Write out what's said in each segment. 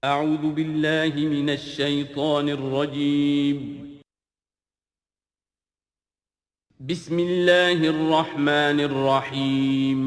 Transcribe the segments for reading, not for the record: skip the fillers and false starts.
اعوذ باللہ من الشیطان الرجیم بسم اللہ الرحمن الرحیم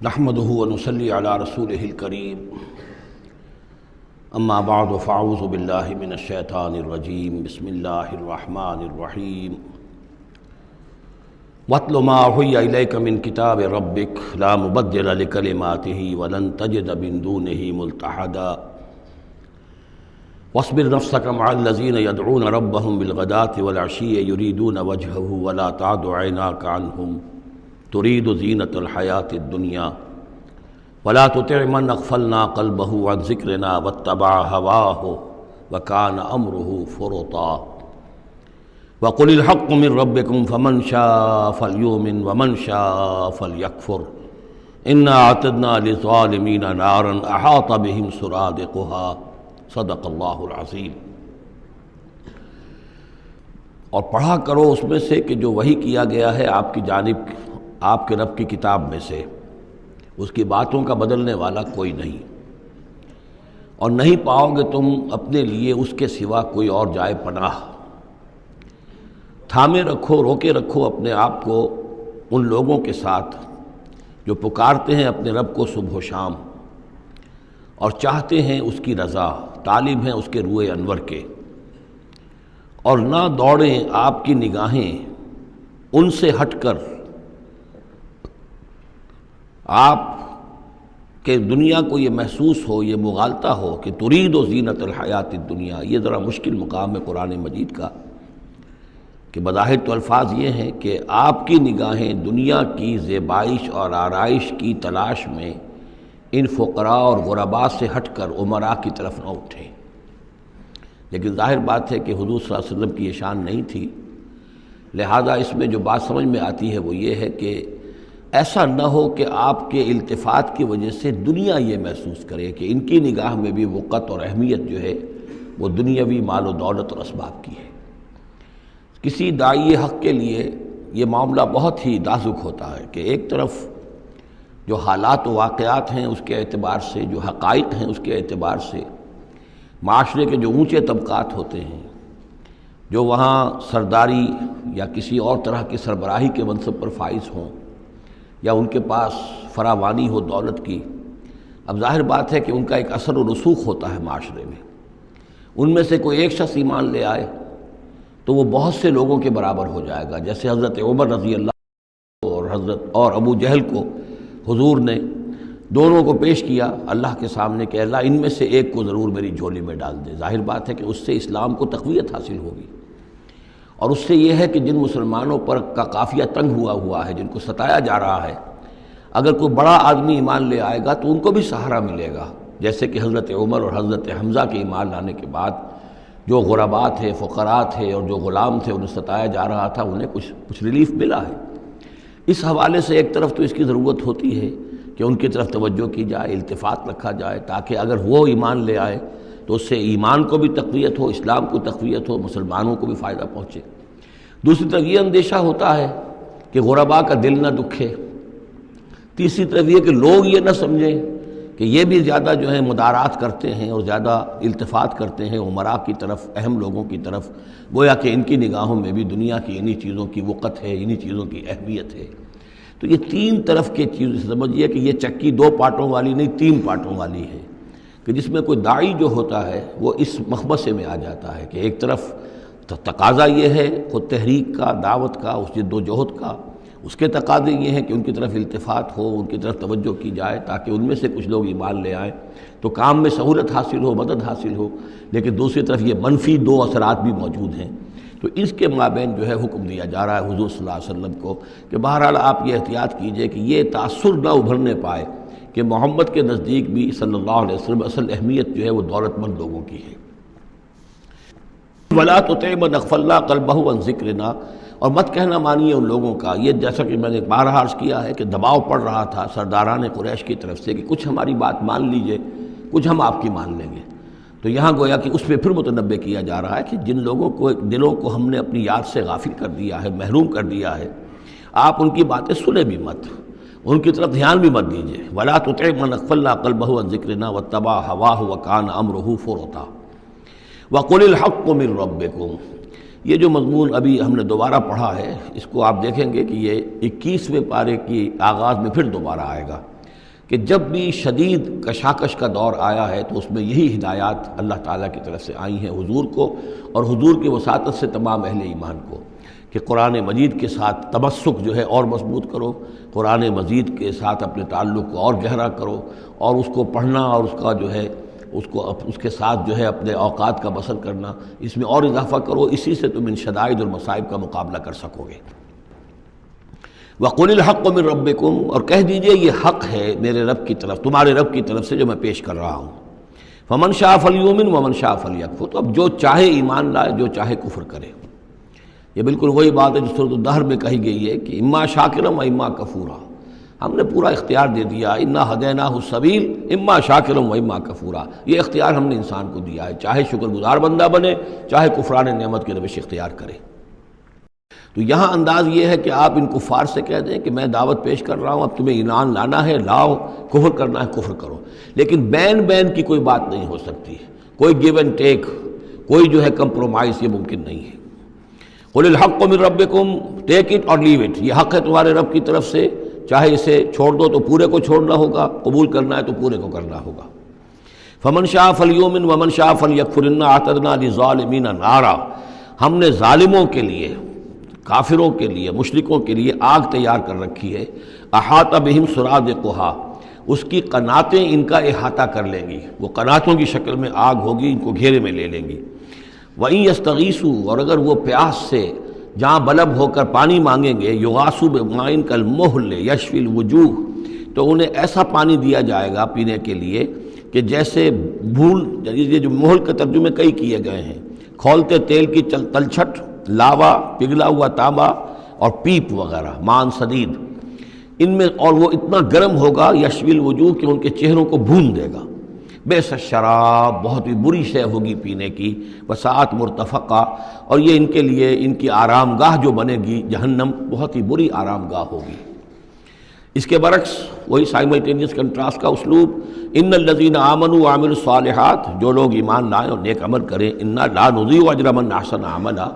نحمده ونصلي على رسوله الكريم اما بعد فاعوذ بالله من الشيطان الرجيم بسم الله الرحمن الرحيم واتل ما اوحي اليك من كتاب ربك لا مبدل لكلماته ولن تجد من دونه ملتحدا واصبر نفسك مع الذين يدعون ربهم بالغداة والعشي يريدون وجهه ولا تعد عيناك عنهم تريد زینة الحیاة الدنیا ولا تطع من اغفلنا قلبه عن ذکرنا واتبع هواه وكان امره فرطا وقل الحق من ربكم فمن شاء فليؤمن ومن شاء فليكفر انا اعتدنا للظالمين نارا احاط بهم سرادقها صدق اللہ العظیم۔ اور پڑھا کرو اس میں سے کہ جو وحی کیا گیا ہے آپ کی جانب آپ کے رب کی کتاب میں سے، اس کی باتوں کا بدلنے والا کوئی نہیں، اور نہیں پاؤ گے تم اپنے لیے اس کے سوا کوئی اور جائے پناہ۔ تھامے رکھو، روکے رکھو اپنے آپ کو ان لوگوں کے ساتھ جو پکارتے ہیں اپنے رب کو صبح و شام اور چاہتے ہیں اس کی رضا، طالب ہیں اس کے روئے انور کے، اور نہ دوڑیں آپ کی نگاہیں ان سے ہٹ کر آپ کے دنیا کو یہ محسوس ہو، یہ مغالطہ ہو کہ ترید و زینت الحیات الدنیا۔ یہ ذرا مشکل مقام ہے قرآن مجید کا کہ بظاہر تو الفاظ یہ ہیں کہ آپ کی نگاہیں دنیا کی زیبائش اور آرائش کی تلاش میں ان فقراء اور غرباء سے ہٹ کر امراء کی طرف نہ اٹھیں، لیکن ظاہر بات ہے کہ حضور صلی اللہ علیہ وسلم کی یہ شان نہیں تھی، لہذا اس میں جو بات سمجھ میں آتی ہے وہ یہ ہے کہ ایسا نہ ہو کہ آپ کے التفات کی وجہ سے دنیا یہ محسوس کرے کہ ان کی نگاہ میں بھی وقت اور اہمیت جو ہے وہ دنیاوی مال و دولت اور اسباب کی ہے۔ کسی داعی حق کے لیے یہ معاملہ بہت ہی نازک ہوتا ہے کہ ایک طرف جو حالات و واقعات ہیں اس کے اعتبار سے، جو حقائق ہیں اس کے اعتبار سے، معاشرے کے جو اونچے طبقات ہوتے ہیں، جو وہاں سرداری یا کسی اور طرح کی سربراہی کے منصب پر فائز ہوں یا ان کے پاس فراوانی ہو دولت کی، اب ظاہر بات ہے کہ ان کا ایک اثر و رسوخ ہوتا ہے معاشرے میں۔ ان میں سے کوئی ایک شخص ایمان لے آئے تو وہ بہت سے لوگوں کے برابر ہو جائے گا، جیسے حضرت عمر رضی اللہ اور ابو جہل کو حضور نے دونوں کو پیش کیا اللہ کے سامنے کہ اللہ ان میں سے ایک کو ضرور میری جھولی میں ڈال دے۔ ظاہر بات ہے کہ اس سے اسلام کو تقویت حاصل ہوگی، اور اس سے یہ ہے کہ جن مسلمانوں پر کا قافیہ تنگ ہوا ہے، جن کو ستایا جا رہا ہے، اگر کوئی بڑا آدمی ایمان لے آئے گا تو ان کو بھی سہارا ملے گا، جیسے کہ حضرت عمر اور حضرت حمزہ کے ایمان لانے کے بعد جو غرباء تھے، فقراء تھے اور جو غلام تھے انہیں ستایا جا رہا تھا، انہیں کچھ ریلیف ملا ہے۔ اس حوالے سے ایک طرف تو اس کی ضرورت ہوتی ہے کہ ان کی طرف توجہ کی جائے، التفات رکھا جائے، تاکہ اگر وہ ایمان لے آئے تو اس سے ایمان کو بھی تقویت ہو، اسلام کو تقویت ہو، مسلمانوں کو بھی فائدہ پہنچے۔ دوسری طرف یہ اندیشہ ہوتا ہے کہ غرباء کا دل نہ دکھے، تیسری طرف یہ کہ لوگ یہ نہ سمجھیں کہ یہ بھی زیادہ جو ہے مدارات کرتے ہیں اور زیادہ التفات کرتے ہیں امراء کی طرف، اہم لوگوں کی طرف، گویا کہ ان کی نگاہوں میں بھی دنیا کی انہی چیزوں کی وقت ہے، انہی چیزوں کی اہمیت ہے۔ تو یہ تین طرف کے چیز سمجھیے کہ یہ چکی دو پارٹوں والی نہیں، تین پارٹوں والی ہے، کہ جس میں کوئی داعی جو ہوتا ہے وہ اس مخمصے میں آ جاتا ہے کہ ایک طرف تقاضا یہ ہے خود تحریک کا، دعوت کا، اس جد و جہد کا، اس کے تقاضے یہ ہیں کہ ان کی طرف التفات ہو، ان کی طرف توجہ کی جائے تاکہ ان میں سے کچھ لوگ ایمان لے آئیں تو کام میں سہولت حاصل ہو، مدد حاصل ہو، لیکن دوسری طرف یہ منفی دو اثرات بھی موجود ہیں۔ تو اس کے مابین جو ہے حکم دیا جا رہا ہے حضور صلی اللہ علیہ وسلم کو کہ بہرحال آپ یہ احتیاط کیجئے کہ یہ تاثر نہ ابھرنے پائے کہ محمد کے نزدیک بھی صلی اللہ علیہ وسلم اصل اہمیت جو ہے وہ دولت مند لوگوں کی ہے۔ ولا تطع من اغفلنا قلبه عن ذکرنا، اور مت کہنا مانیے ان لوگوں کا، یہ جیسا کہ میں نے بارہا عرض کیا ہے کہ دباؤ پڑ رہا تھا سرداران قریش کی طرف سے کہ کچھ ہماری بات مان لیجئے، کچھ ہم آپ کی مان لیں گے۔ تو یہاں گویا کہ اس پہ پھر متنبہ کیا جا رہا ہے کہ جن لوگوں کو دلوں کو ہم نے اپنی یاد سے غافل کر دیا ہے، محروم کر دیا ہے، آپ ان کی باتیں سنیں بھی مت، ان کی طرف دھیان بھی مت دیجیے۔ ولا تطع من اغفلنا قلبه عن ذکرنا واتبع هواه وكان امره فرطا وقل الحق من ربکم۔ یہ جو مضمون ابھی ہم نے دوبارہ پڑھا ہے، اس کو آپ دیکھیں گے کہ یہ 21ویں پارے کی آغاز میں پھر دوبارہ آئے گا کہ جب بھی شدید کشاکش کا دور آیا ہے تو اس میں یہی ہدایات اللہ تعالیٰ کی طرف سے آئی ہیں حضور کو اور حضور کی وساطت سے تمام اہل ایمان کو، کہ قرآن مجید کے ساتھ تمسک جو ہے اور مضبوط کرو، قرآن مجید کے ساتھ اپنے تعلق کو اور گہرا کرو، اور اس کو پڑھنا اور اس کا جو ہے اس کے ساتھ جو ہے اپنے اوقات کا بسر کرنا، اس میں اور اضافہ کرو، اسی سے تم ان شدائد اور مصائب کا مقابلہ کر سکو گے۔ وَقُلِ الْحَقُّ مِن رَبِّكُمْ، اور کہہ دیجئے یہ حق ہے میرے رب کی طرف، تمہارے رب کی طرف سے جو میں پیش کر رہا ہوں۔ فَمَن شَاءَ فَلْيُؤْمِنْ وَمَن شَاءَ فَلْيَكْفُرْ، تو اب جو چاہے ایمان لائے، جو چاہے کفر کرے۔ یہ بالکل وہی بات ہے جو سورۃ الدہر میں کہی گئی ہے کہ اما شاکرا و اما کفورا، ہم نے پورا اختیار دے دیا، انا ہدیناہ السبیل اما شاکرا و اما کفورا، یہ اختیار ہم نے انسان کو دیا ہے، چاہے شکر گزار بندہ بنے، چاہے کفران نعمت کی روش اختیار کرے۔ تو یہاں انداز یہ ہے کہ آپ ان کفار سے کہہ دیں کہ میں دعوت پیش کر رہا ہوں، اب تمہیں ایمان لانا ہے لاؤ، کفر کرنا ہے کفر کرو، لیکن بین کی کوئی بات نہیں ہو سکتی، کوئی گیو اینڈ ٹیک، کوئی جو ہے کمپرومائز، یہ ممکن نہیں ہے۔ قل الحق من ربکم، ٹیک اٹ اور لیو اٹ، یہ حق ہے تمہارے رب کی طرف سے، چاہے اسے چھوڑ دو تو پورے کو چھوڑنا ہوگا، قبول کرنا ہے تو پورے کو کرنا ہوگا۔ فمن شاء فلیؤمن ومن شاء فلیکفر، انا اعتدنا للظالمین نارا، ہم نے ظالموں کے لیے، کافروں کے لیے، مشرکوں کے لیے آگ تیار کر رکھی ہے، احاط بہم سرادقھا، اس کی قناتیں ان کا احاطہ کر لیں گی، وہ قناتوں کی شکل میں آگ ہوگی، ان کو گھیرے میں لے لیں گی۔ وَإِن يَسْتَغِيثُوا، اور اگر وہ پیاس سے جہاں بلب ہو کر پانی مانگیں گے، يُغَاثُوا بِمَاءٍ كَالْمُهْلِ يَشْفِي الْوُجُوهَ، تو انہیں ایسا پانی دیا جائے گا پینے کے لیے کہ جیسے بھول، یہ جو محل کے ترجمے کئی کیے گئے ہیں، کھولتے تیل کی تلچھٹ، لاوا، پگھلا ہوا تانبا اور پیپ وغیرہ، مان سدید، ان میں، اور وہ اتنا گرم ہوگا یشوی الوجوہ کہ ان کے چہروں کو بھون دے گا۔ بیس الشراب، بہت ہی بری شے ہوگی پینے کی، وساعت مرتفقہ، اور یہ ان کے لیے ان کی آرام گاہ جو بنے گی جہنم، بہت ہی بری آرام گاہ ہوگی۔ اس کے برعکس وہی سائملٹینیس کنٹراسٹ کا اسلوب، ان الذین آمنوا وعملوا الصالحات، جو لوگ ایمان لائیں اور نیک عمل کریں، انا لا نضیع اجر من احسن عملا،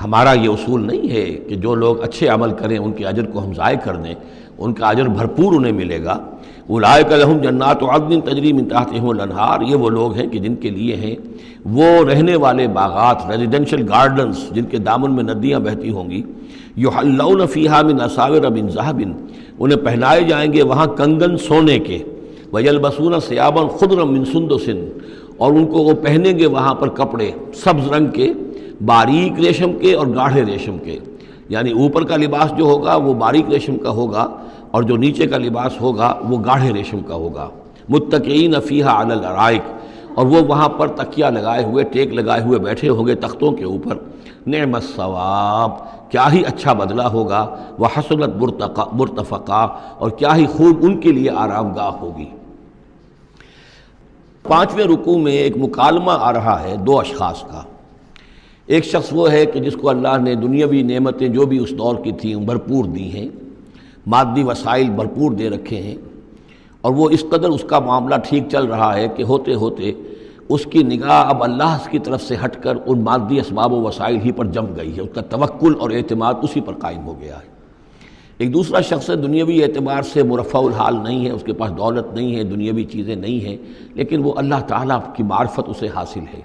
ہمارا یہ اصول نہیں ہے کہ جو لوگ اچھے عمل کریں ان کے اجر کو ہم ضائع کر دیں، ان کا اجر بھرپور انہیں ملے گا۔ اولئک لہم جنات عدن تجری من تحتہم الانہار، یہ وہ لوگ ہیں کہ جن کے لیے ہیں وہ رہنے والے باغات، ریزیڈینشل گارڈنز، جن کے دامن میں ندیاں بہتی ہوں گی، یحلون فیہا من اساور من ذہب، انہیں پہنائے جائیں گے وہاں کنگن سونے کے، ویلبسون ثیابا خضرا من سندس، اور ان کو وہ پہنیں گے وہاں پر کپڑے سبز رنگ کے، باریک ریشم کے اور گاڑھے ریشم کے، یعنی اوپر کا لباس جو ہوگا وہ باریک ریشم کا ہوگا اور جو نیچے کا لباس ہوگا وہ گاڑھے ریشم کا ہوگا۔ متکئین فیہا علی الارائک، اور وہ وہاں پر تکیہ لگائے ہوئے، ٹیک لگائے ہوئے بیٹھے ہوں گے تختوں کے اوپر۔ نعم الثواب، کیا ہی اچھا بدلہ ہوگا، وحسنت مرتفقہ، اور کیا ہی خوب ان کے لیے آرام گاہ ہوگی۔ 5ویں رکوع میں ایک مکالمہ آ رہا ہے دو اشخاص کا۔ ایک شخص وہ ہے کہ جس کو اللہ نے دنیاوی نعمتیں جو بھی اس دور کی تھیں بھرپور دی ہیں، مادی وسائل بھرپور دے رکھے ہیں، اور وہ اس قدر اس کا معاملہ ٹھیک چل رہا ہے کہ ہوتے ہوتے اس کی نگاہ اب اللہ کی طرف سے ہٹ کر ان مادی اسباب و وسائل ہی پر جم گئی ہے، اس کا توکل اور اعتماد اسی پر قائم ہو گیا ہے۔ ایک دوسرا شخص ہے دنیاوی اعتبار سے مرفع الحال نہیں ہے، اس کے پاس دولت نہیں ہے، دنیاوی چیزیں نہیں ہیں، لیکن وہ اللہ تعالیٰ کی معرفت اسے حاصل ہے۔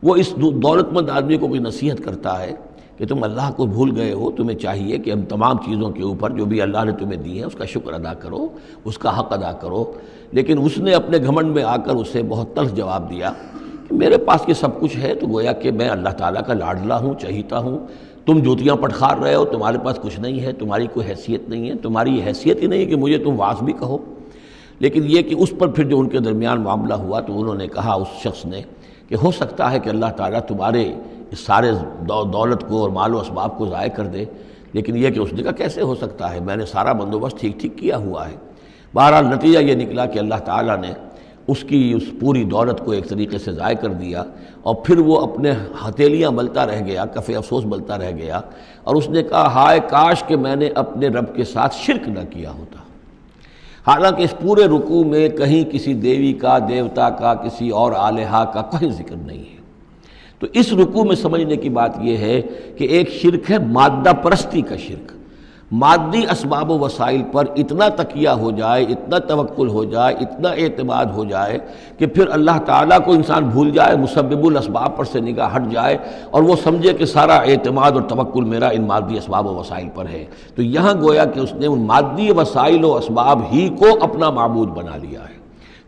وہ اس دولت مند آدمی کو کوئی نصیحت کرتا ہے کہ تم اللہ کو بھول گئے ہو، تمہیں چاہیے کہ ہم تمام چیزوں کے اوپر جو بھی اللہ نے تمہیں دی ہے اس کا شکر ادا کرو، اس کا حق ادا کرو۔ لیکن اس نے اپنے گھمنڈ میں آ کر اسے بہت تلخ جواب دیا کہ میرے پاس یہ سب کچھ ہے تو گویا کہ میں اللہ تعالیٰ کا لاڈلا ہوں، چہیتا ہوں، تم جوتیاں پٹخار رہے ہو، تمہارے پاس کچھ نہیں ہے، تمہاری کوئی حیثیت نہیں ہے، تمہاری یہ حیثیت ہی نہیں کہ مجھے تم واعظ بھی کہو۔ لیکن یہ کہ اس پر پھر جو ان کے درمیان معاملہ ہوا تو انہوں نے کہا، اس شخص نے، کہ ہو سکتا ہے کہ اللہ تعالیٰ تمہارے اس سارے دولت کو اور مال و اسباب کو ضائع کر دے، لیکن یہ کہ اس نے کہا کیسے ہو سکتا ہے، میں نے سارا بندوبست ٹھیک کیا ہوا ہے۔ بہرحال نتیجہ یہ نکلا کہ اللہ تعالیٰ نے اس کی اس پوری دولت کو ایک طریقے سے ضائع کر دیا، اور پھر وہ اپنے ہتھیلیاں ملتا رہ گیا، کف افسوس ملتا رہ گیا، اور اس نے کہا ہائے کاش کہ میں نے اپنے رب کے ساتھ شرک نہ کیا ہوتا۔ حالانکہ اس پورے رکوع میں کہیں کسی دیوی کا، دیوتا کا، کسی اور الہہ کا کہیں ذکر نہیں ہے۔ تو اس رکوع میں سمجھنے کی بات یہ ہے کہ ایک شرک ہے مادہ پرستی کا شرک، مادی اسباب و وسائل پر اتنا تکیہ ہو جائے، اتنا توکل ہو جائے، اتنا اعتماد ہو جائے کہ پھر اللہ تعالیٰ کو انسان بھول جائے، مسبب الاسباب پر سے نگاہ ہٹ جائے، اور وہ سمجھے کہ سارا اعتماد اور توکل میرا ان مادی اسباب و وسائل پر ہے۔ تو یہاں گویا کہ اس نے ان مادی وسائل و اسباب ہی کو اپنا معبود بنا لیا ہے۔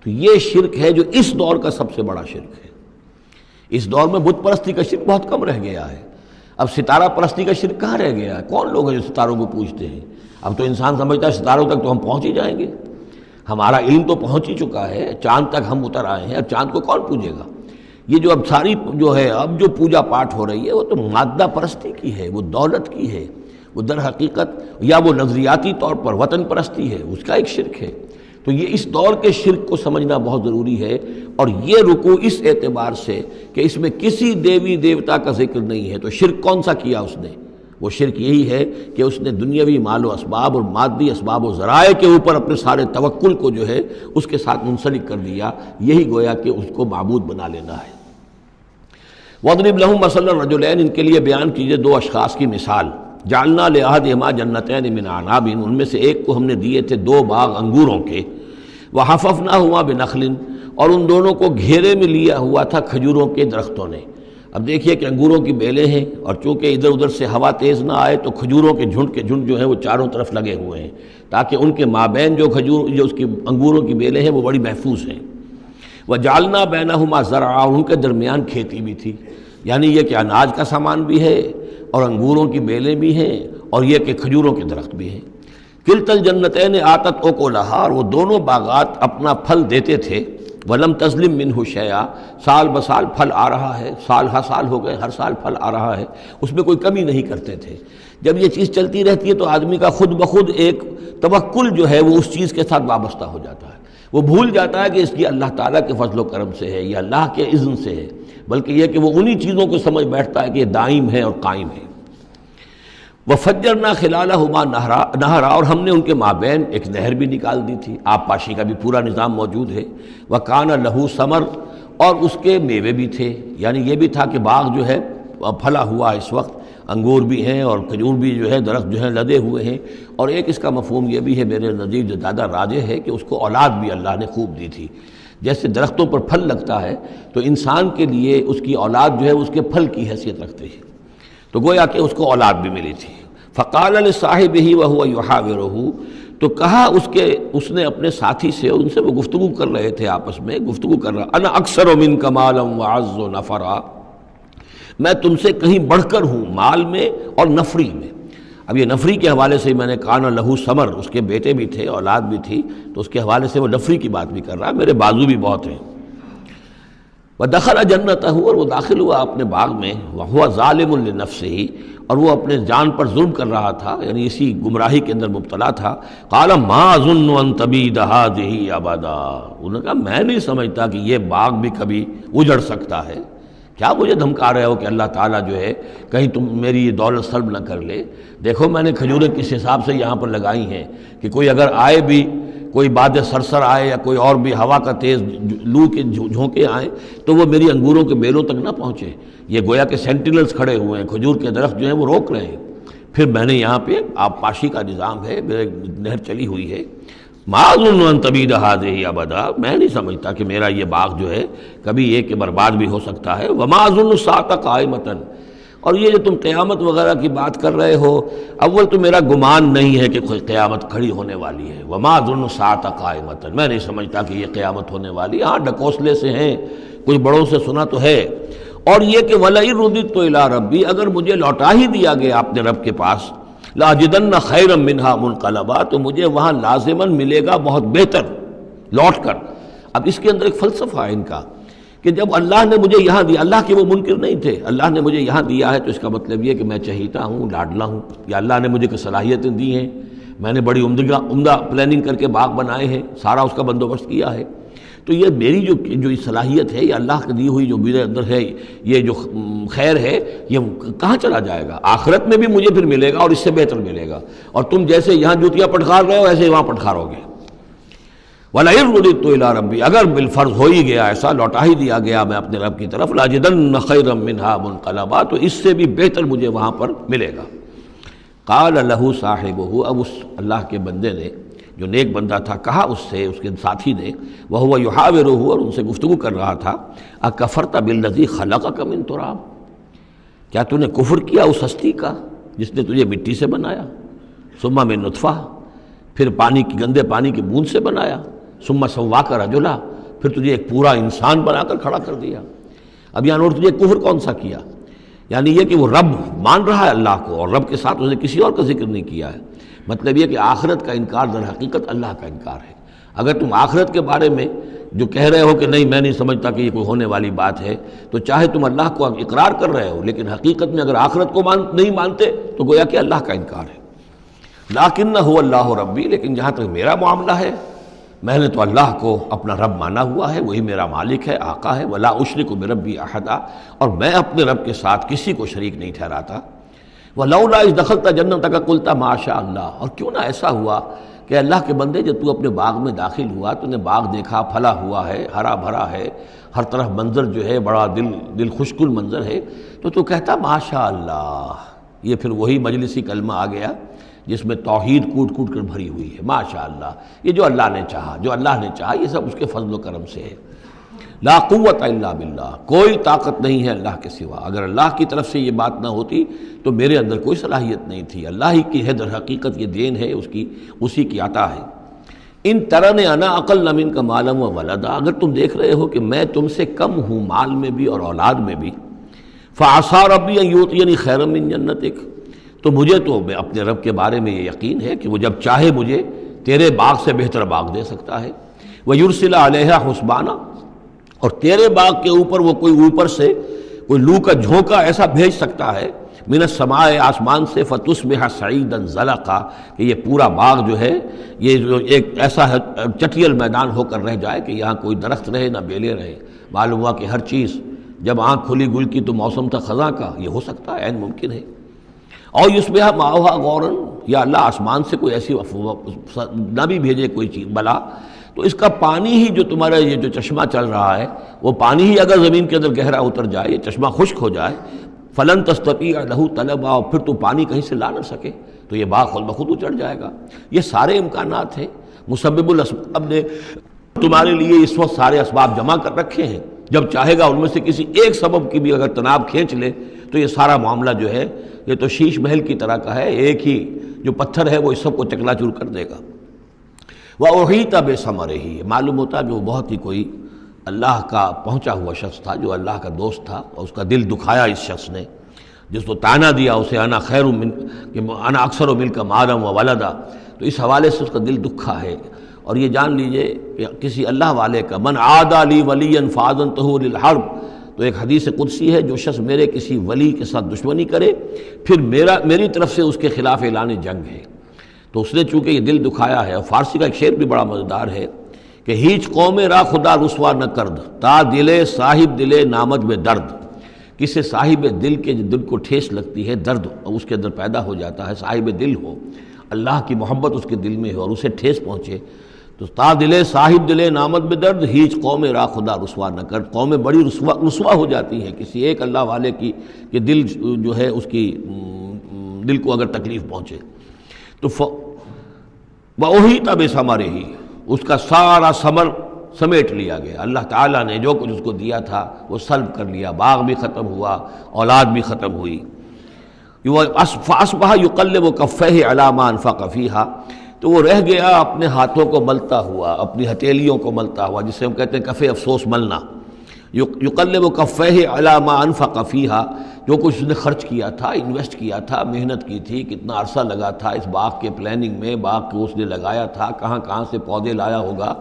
تو یہ شرک ہے جو اس دور کا سب سے بڑا شرک ہے۔ اس دور میں بت پرستی کا شرک بہت کم رہ گیا ہے، اب ستارہ پرستی کا شرک کہاں رہ گیا ہے؟ کون لوگ ہیں جو ستاروں کو پوجتے ہیں؟ اب تو انسان سمجھتا ہے ستاروں تک تو ہم پہنچ ہی جائیں گے، ہمارا علم تو پہنچ ہی چکا ہے، چاند تک ہم اتر آئے ہیں، اب چاند کو کون پوجے گا؟ یہ جو اب ساری جو ہے اب جو پوجا پاٹ ہو رہی ہے وہ تو مادہ پرستی کی ہے، وہ دولت کی ہے، وہ در حقیقت یا وہ نظریاتی طور پر وطن پرستی ہے، اس کا ایک شرک ہے۔ تو یہ اس دور کے شرک کو سمجھنا بہت ضروری ہے، اور یہ رکوع اس اعتبار سے کہ اس میں کسی دیوی دیوتا کا ذکر نہیں ہے۔ تو شرک کون سا کیا اس نے؟ وہ شرک یہی ہے کہ اس نے دنیاوی مال و اسباب اور مادی اسباب و ذرائع کے اوپر اپنے سارے توکل کو جو ہے اس کے ساتھ منسلک کر دیا، یہی گویا کہ اس کو معبود بنا لینا ہے۔ وَاضْرِبْ لَهُم مَثَلَ الرَّجُلَيْنِ، ان کے لیے بیان کیجئے دو اشخاص کی مثال۔ جعلنا لأحدهما جنتین من اعناب، ان میں سے ایک کو ہم نے دیے تھے دو باغ انگوروں کے، وحففناہما بنخل، اور ان دونوں کو گھیرے میں لیا ہوا تھا کھجوروں کے درختوں نے۔ اب دیکھیے کہ انگوروں کی بیلیں ہیں، اور چونکہ ادھر ادھر سے ہوا تیز نہ آئے تو کھجوروں کے جھنڈ جو ہیں وہ چاروں طرف لگے ہوئے ہیں، تاکہ ان کے مابین جو اس کی انگوروں کی بیلیں ہیں وہ بڑی محفوظ ہیں۔ وجعلنا بینہما زرعا، ان کے درمیان کھیتی بھی تھی، یعنی یہ کہ اناج کا سامان بھی ہے اور انگوروں کی بیلیں بھی ہیں، اور یہ کہ کھجوروں کے درخت بھی ہیں۔ کلتا الجنتین آتت اکلہا، اور وہ دونوں باغات اپنا پھل دیتے تھے، ولم تظلم منہ شیئا، سال بسال پھل آ رہا ہے، سال ہر سال ہو گئے، ہر سال پھل آ رہا ہے، اس میں کوئی کمی نہیں کرتے تھے۔ جب یہ چیز چلتی رہتی ہے تو آدمی کا خود بخود ایک توکل جو ہے وہ اس چیز کے ساتھ وابستہ ہو جاتا ہے، وہ بھول جاتا ہے کہ اس کی اللہ تعالیٰ کے فضل و کرم سے ہے یا اللہ کے اذن سے ہے، بلکہ یہ کہ وہ انہی چیزوں کو سمجھ بیٹھتا ہے کہ یہ دائم ہے اور قائم ہے۔ وَفَجَّرْنَا خِلَالَهُمَا نَهْرًا، اور ہم نے ان کے مابین ایک نہر بھی نکال دی تھی، آب پاشی کا بھی پورا نظام موجود ہے۔ وَكَانَ لَهُ ثَمَرٌ، اور اس کے میوے بھی تھے، یعنی یہ بھی تھا کہ باغ جو ہے پھلا ہوا اس وقت، انگور بھی ہیں اور کھجور بھی جو ہے درخت جو ہیں لدے ہوئے ہیں، اور ایک اس کا مفہوم یہ بھی ہے میرے نزدیک جو زیادہ راجح ہے کہ اس کو اولاد بھی اللہ نے خوب دی تھی۔ جیسے درختوں پر پھل لگتا ہے تو انسان کے لیے اس کی اولاد جو ہے اس کے پھل کی حیثیت رکھتی ہے، تو گویا کہ اس کو اولاد بھی ملی تھی۔ فقال لصاحبہ وہو یحاورہ، تو کہا اس نے اپنے ساتھی سے، ان سے وہ گفتگو کر رہے تھے، آپس میں گفتگو کر رہا، انا اکثر منک مالا واعز نفرا، میں تم سے کہیں بڑھ کر ہوں مال میں اور نفری میں۔ اب یہ نفری کے حوالے سے میں نے کان لہو ثمر، اس کے بیٹے بھی تھے، اولاد بھی تھی، تو اس کے حوالے سے وہ نفری کی بات بھی کر رہا ہے، میرے بازو بھی بہت ہیں۔ وَدَخَلَ جَنَّتَهُ، اور وہ داخل ہوا اپنے باغ میں، وَهُوَ ظَالِمٌ لِنَفْسِهِ، اور وہ اپنے جان پر ظلم کر رہا تھا، یعنی اسی گمراہی کے اندر مبتلا تھا۔ قَالَ مَا أَظُنُّ أَن تَبِيدَ هَٰذِهِ أَبَدًا، انہوں نے کہا میں نہیں سمجھتا کہ یہ باغ بھی کبھی اجڑ سکتا ہے، کیا مجھے دھمکا رہے ہو کہ اللہ تعالیٰ جو ہے کہیں تم میری یہ دولت سلب نہ کر لے؟ دیکھو میں نے کھجوریں کس حساب سے یہاں پر لگائی ہیں کہ کوئی اگر آئے بھی، کوئی باد سرسر آئے یا کوئی اور بھی ہوا کا تیز لو کے جھونکے آئیں تو وہ میری انگوروں کے بیلوں تک نہ پہنچے۔ یہ گویا کہ سینٹینلز کھڑے ہوئے ہیں، کھجور کے درخت جو ہیں وہ روک رہے ہیں۔ پھر میں نے یہاں پہ آب پاشی کا نظام ہے، میرے نہر چلی ہوئی ہے۔ ما اظن ان تبید هذه ابدا، میں نہیں سمجھتا کہ میرا یہ باغ جو ہے کبھی یہ کہ برباد بھی ہو سکتا ہے۔ وما اظن الساعة قائمة، اور یہ جو تم قیامت وغیرہ کی بات کر رہے ہو، اول تو میرا گمان نہیں ہے کہ کوئی قیامت کھڑی ہونے والی ہے۔ وما اظن الساعة قائمة، میں نہیں سمجھتا کہ یہ قیامت ہونے والی، ہاں ڈکوسلے سے ہیں، کچھ بڑوں سے سنا تو ہے۔ اور یہ کہ وَلَئِن رُدِدتُّ إِلَىٰ رَبِّي، اگر مجھے لوٹا ہی دیا گیا اپنے رب کے پاس، لَأَجِدَنَّ خَيْرًا مِّنْهَا مُنْقَلَبًا، تو مجھے وہاں لازماً ملے گا بہت بہتر لوٹ کر۔ اب اس کے اندر ایک فلسفہ ہے ان کا کہ جب اللہ نے مجھے یہاں دیا، اللہ کے وہ منکر نہیں تھے، اللہ نے مجھے یہاں دیا ہے تو اس کا مطلب یہ کہ میں چہیتا ہوں، لاڈلا ہوں، یا اللہ نے مجھے صلاحیتیں دی ہیں، میں نے بڑی عمدہ پلاننگ کر کے باغ بنائے ہیں، سارا اس کا بندوبست کیا ہے، تو یہ میری جو صلاحیت ہے، یہ اللہ کی دی ہوئی جو میرے اندر ہے، یہ جو خیر ہے، یہ کہاں چلا جائے گا؟ آخرت میں بھی مجھے پھر ملے گا اور اس سے بہتر ملے گا، اور تم جیسے یہاں جوتیاں پٹخار رہے ہو ایسے وہاں پٹخارو گے۔ وَلَئِن رُدِدتُّ إِلَىٰ رَبِّي، اگر بالفرض ہو ہی گیا ایسا، لوٹا ہی دیا گیا میں اپنے رب کی طرف، لَأَجِدَنَّ خَيْرًا مِّنْهَا مُنقَلَبًا، تو اس سے بھی بہتر مجھے وہاں پر ملے گا۔ قَالَ لَهُ صَاحِبُهُ، اب اس اللہ کے بندے نے جو نیک بندہ تھا کہا اس سے، اس کے ساتھی نے، وَهُوَ يُحَاوِرُهُ، اور ان سے گفتگو کر رہا تھا، أَكَفَرْتَ بِالَّذِي خَلَقَكَ مِن تُرَابٍ، کیا تو نے کفر کیا اس ہستی کا جس نے تجھے مٹی سے بنایا، ثُمَّ مِن نُطْفَةٍ، پھر گندے پانی کی بوند سے بنایا، ثُمَّ سَوَّاكَ رَجُلًا، پھر تجھے ایک پورا انسان بنا کر کھڑا کر دیا۔ اب یہاں نوٹ تجھے کفر کون سا کیا؟ یعنی یہ کہ وہ رب مان رہا ہے اللہ کو، اور رب کے ساتھ اس نے کسی اور کا ذکر نہیں کیا ہے۔ مطلب یہ کہ آخرت کا انکار در حقیقت اللہ کا انکار ہے۔ اگر تم آخرت کے بارے میں جو کہہ رہے ہو کہ نہیں میں نہیں سمجھتا کہ یہ کوئی ہونے والی بات ہے، تو چاہے تم اللہ کو اقرار کر رہے ہو، لیکن حقیقت میں اگر آخرت کو نہیں مانتے تو گویا کہ اللہ کا انکار ہے۔ لیکن هو اللہ ربی، لیکن جہاں تک میرا معاملہ ہے، میں نے تو اللہ کو اپنا رب مانا ہوا ہے، وہی میرا مالک ہے، آقا ہے، ولا اشرک بربی احدا، اور میں اپنے رب کے ساتھ کسی کو شریک نہیں ٹھہراتا۔ ولولا اذ دخلت جنتک قلت ما شاء اللہ، اور کیوں نہ ایسا ہوا کہ اللہ کے بندے جب تو اپنے باغ میں داخل ہوا تو نے باغ دیکھا، پھلا ہوا ہے، ہرا بھرا ہے، ہر طرف منظر جو ہے بڑا دل خوشکل منظر ہے، تو کہتا ما شاء اللہ۔ یہ پھر وہی مجلسی کلمہ آ گیا جس میں توحید کوٹ کوٹ کر بھری ہوئی ہے، ماشاء اللہ، یہ جو اللہ نے چاہا، جو اللہ نے چاہا، یہ سب اس کے فضل و کرم سے ہے۔ لا قوت الا باللہ، کوئی طاقت نہیں ہے اللہ کے سوا۔ اگر اللہ کی طرف سے یہ بات نہ ہوتی تو میرے اندر کوئی صلاحیت نہیں تھی، اللہ ہی کی ہے در حقیقت، یہ دین ہے اسی کی عطا ہے۔ ان ترن انا اقل منک مالا و ولدا، اگر تم دیکھ رہے ہو کہ میں تم سے کم ہوں مال میں بھی اور اولاد میں بھی، فعسى ربی ان یؤتینی خیرا من جنتک، تو مجھے تو اپنے رب کے بارے میں یہ یقین ہے کہ وہ جب چاہے مجھے تیرے باغ سے بہتر باغ دے سکتا ہے۔ وَيُرْسِلَ عَلَيْهَا حُسْبَانًا، اور تیرے باغ کے اوپر وہ کوئی اوپر سے کوئی لو کا جھونکا ایسا بھیج سکتا ہے، من السماء، آسمان سے، فَتُصْبِحَ صَعِيدًا زَلَقًا، کہ یہ پورا باغ جو ہے یہ جو ایک ایسا چٹیل میدان ہو کر رہ جائے کہ یہاں کوئی درخت رہے نہ بیلے رہے۔ معلوم ہوا کہ ہر چیز جب آنکھ کھلی گل کی تو موسم تھا خزاں کا، یہ ہو سکتا ہے، عین ممکن ہے۔ اور یصبح ماؤہا غوراً، یا اللہ آسمان سے کوئی ایسی نہ بھی بھیجے کوئی چیز بلا، تو اس کا پانی ہی جو تمہارا یہ جو چشمہ چل رہا ہے، وہ پانی ہی اگر زمین کے اندر گہرا اتر جائے، یہ چشمہ خشک ہو جائے، فلن تستطیع لہ طلبا، اور پھر تو پانی کہیں سے لا نہ سکے، تو یہ باغ خود بخود اچڑ جائے گا۔ یہ سارے امکانات ہیں، مسبب الاسباب نے تمہارے لیے اس وقت سارے اسباب جمع کر رکھے ہیں، جب چاہے گا ان میں سے کسی ایک سبب کی بھی اگر تناب کھینچ لے تو یہ سارا معاملہ جو ہے یہ تو شیش محل کی طرح کا ہے، ایک ہی جو پتھر ہے وہ اس سب کو چکنا چور کر دے گا۔ وَأُحِيطَ بِثَمَرِهِ، معلوم ہوتا کہ وہ بہت ہی کوئی اللہ کا پہنچا ہوا شخص تھا، جو اللہ کا دوست تھا، اور اس کا دل دکھایا اس شخص نے، جس کو تانا دیا اسے انا خیر من کہ انا اکثر منک مالا و ولدا، تو اس حوالے سے اس کا دل دکھا ہے۔ اور یہ جان لیجئے کہ کسی اللہ والے کا من عادى لی ولیا فاذنته للحرب، تو ایک حدیث قدسی ہے، جو شخص میرے کسی ولی کے ساتھ دشمنی کرے پھر میری طرف سے اس کے خلاف اعلان جنگ ہے۔ تو اس نے چونکہ یہ دل دکھایا ہے، اور فارسی کا ایک شعر بھی بڑا مزیدار ہے کہ ہیچ قوم را خدا رسوا نہ کرد، تا دلے صاحب دلے نامد میں درد، کسی صاحب دل کے دل کو ٹھیس لگتی ہے، درد اس کے اندر پیدا ہو جاتا ہے، صاحب دل ہو، اللہ کی محبت اس کے دل میں ہو اور اسے ٹھیس پہنچے، تو تا دلے صاحب دلے نامد میں درد، ہیچ قوم را خدا رسوا نہ کر، قومیں بڑی رسوا ہو جاتی ہیں کسی ایک اللہ والے کی کہ دل جو ہے اس کی دل کو اگر تکلیف پہنچے۔ تو وَأُحِيطَ بِثَمَرِهِ، اس کا سارا ثمر سمیٹ لیا گیا، اللہ تعالیٰ نے جو کچھ اس کو دیا تھا وہ سلب کر لیا، باغ بھی ختم ہوا، اولاد بھی ختم ہوئی۔ فَأَصْبَحَ يُقَلِّبُ كَفَّيْهِ عَلَى مَا أَنفَقَ فِيهَا، تو وہ رہ گیا اپنے ہاتھوں کو ملتا ہوا، اپنی ہتھیلیوں کو ملتا ہوا، جسے ہم کہتے ہیں کفِ افسوس ملنا۔ یقلب کفیہ علی ما انفق فیہا، جو کچھ اس نے خرچ کیا تھا، انویسٹ کیا تھا، محنت کی تھی، کتنا عرصہ لگا تھا اس باغ کے پلاننگ میں، باغ کو اس نے لگایا تھا، کہاں کہاں سے پودے لایا ہوگا،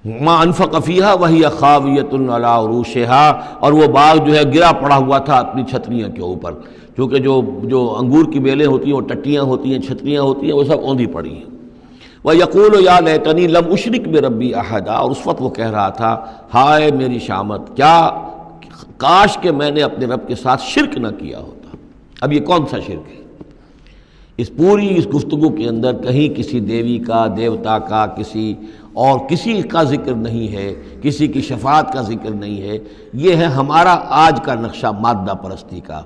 ما انفق فیہا وہی خاویۃ علی عروشہا، اور وہ باغ جو ہے گرا پڑا ہوا تھا اپنی چھتریاں کے اوپر، کیونکہ جو انگور کی بیلیں ہوتی ہیں وہ ٹٹیاں ہوتی ہیں، چھتریاں ہوتی ہیں، وہ سب اوندھی پڑی ہیں۔ وَيَقُولُ يَا لَيْتَنِي لَمْ أُشْرِكْ بِرَبِّي أَحَدًا، اور اس وقت وہ کہہ رہا تھا ہائے میری شامت، کیا کاش کہ میں نے اپنے رب کے ساتھ شرک نہ کیا ہوتا۔ اب یہ کون سا شرک ہے؟ اس پوری اس گفتگو کے اندر کہیں کسی دیوی کا، دیوتا کا، کسی کا ذکر نہیں ہے، کسی کی شفاعت کا ذکر نہیں ہے۔ یہ ہے ہمارا آج کا نقشہ مادہ پرستی کا،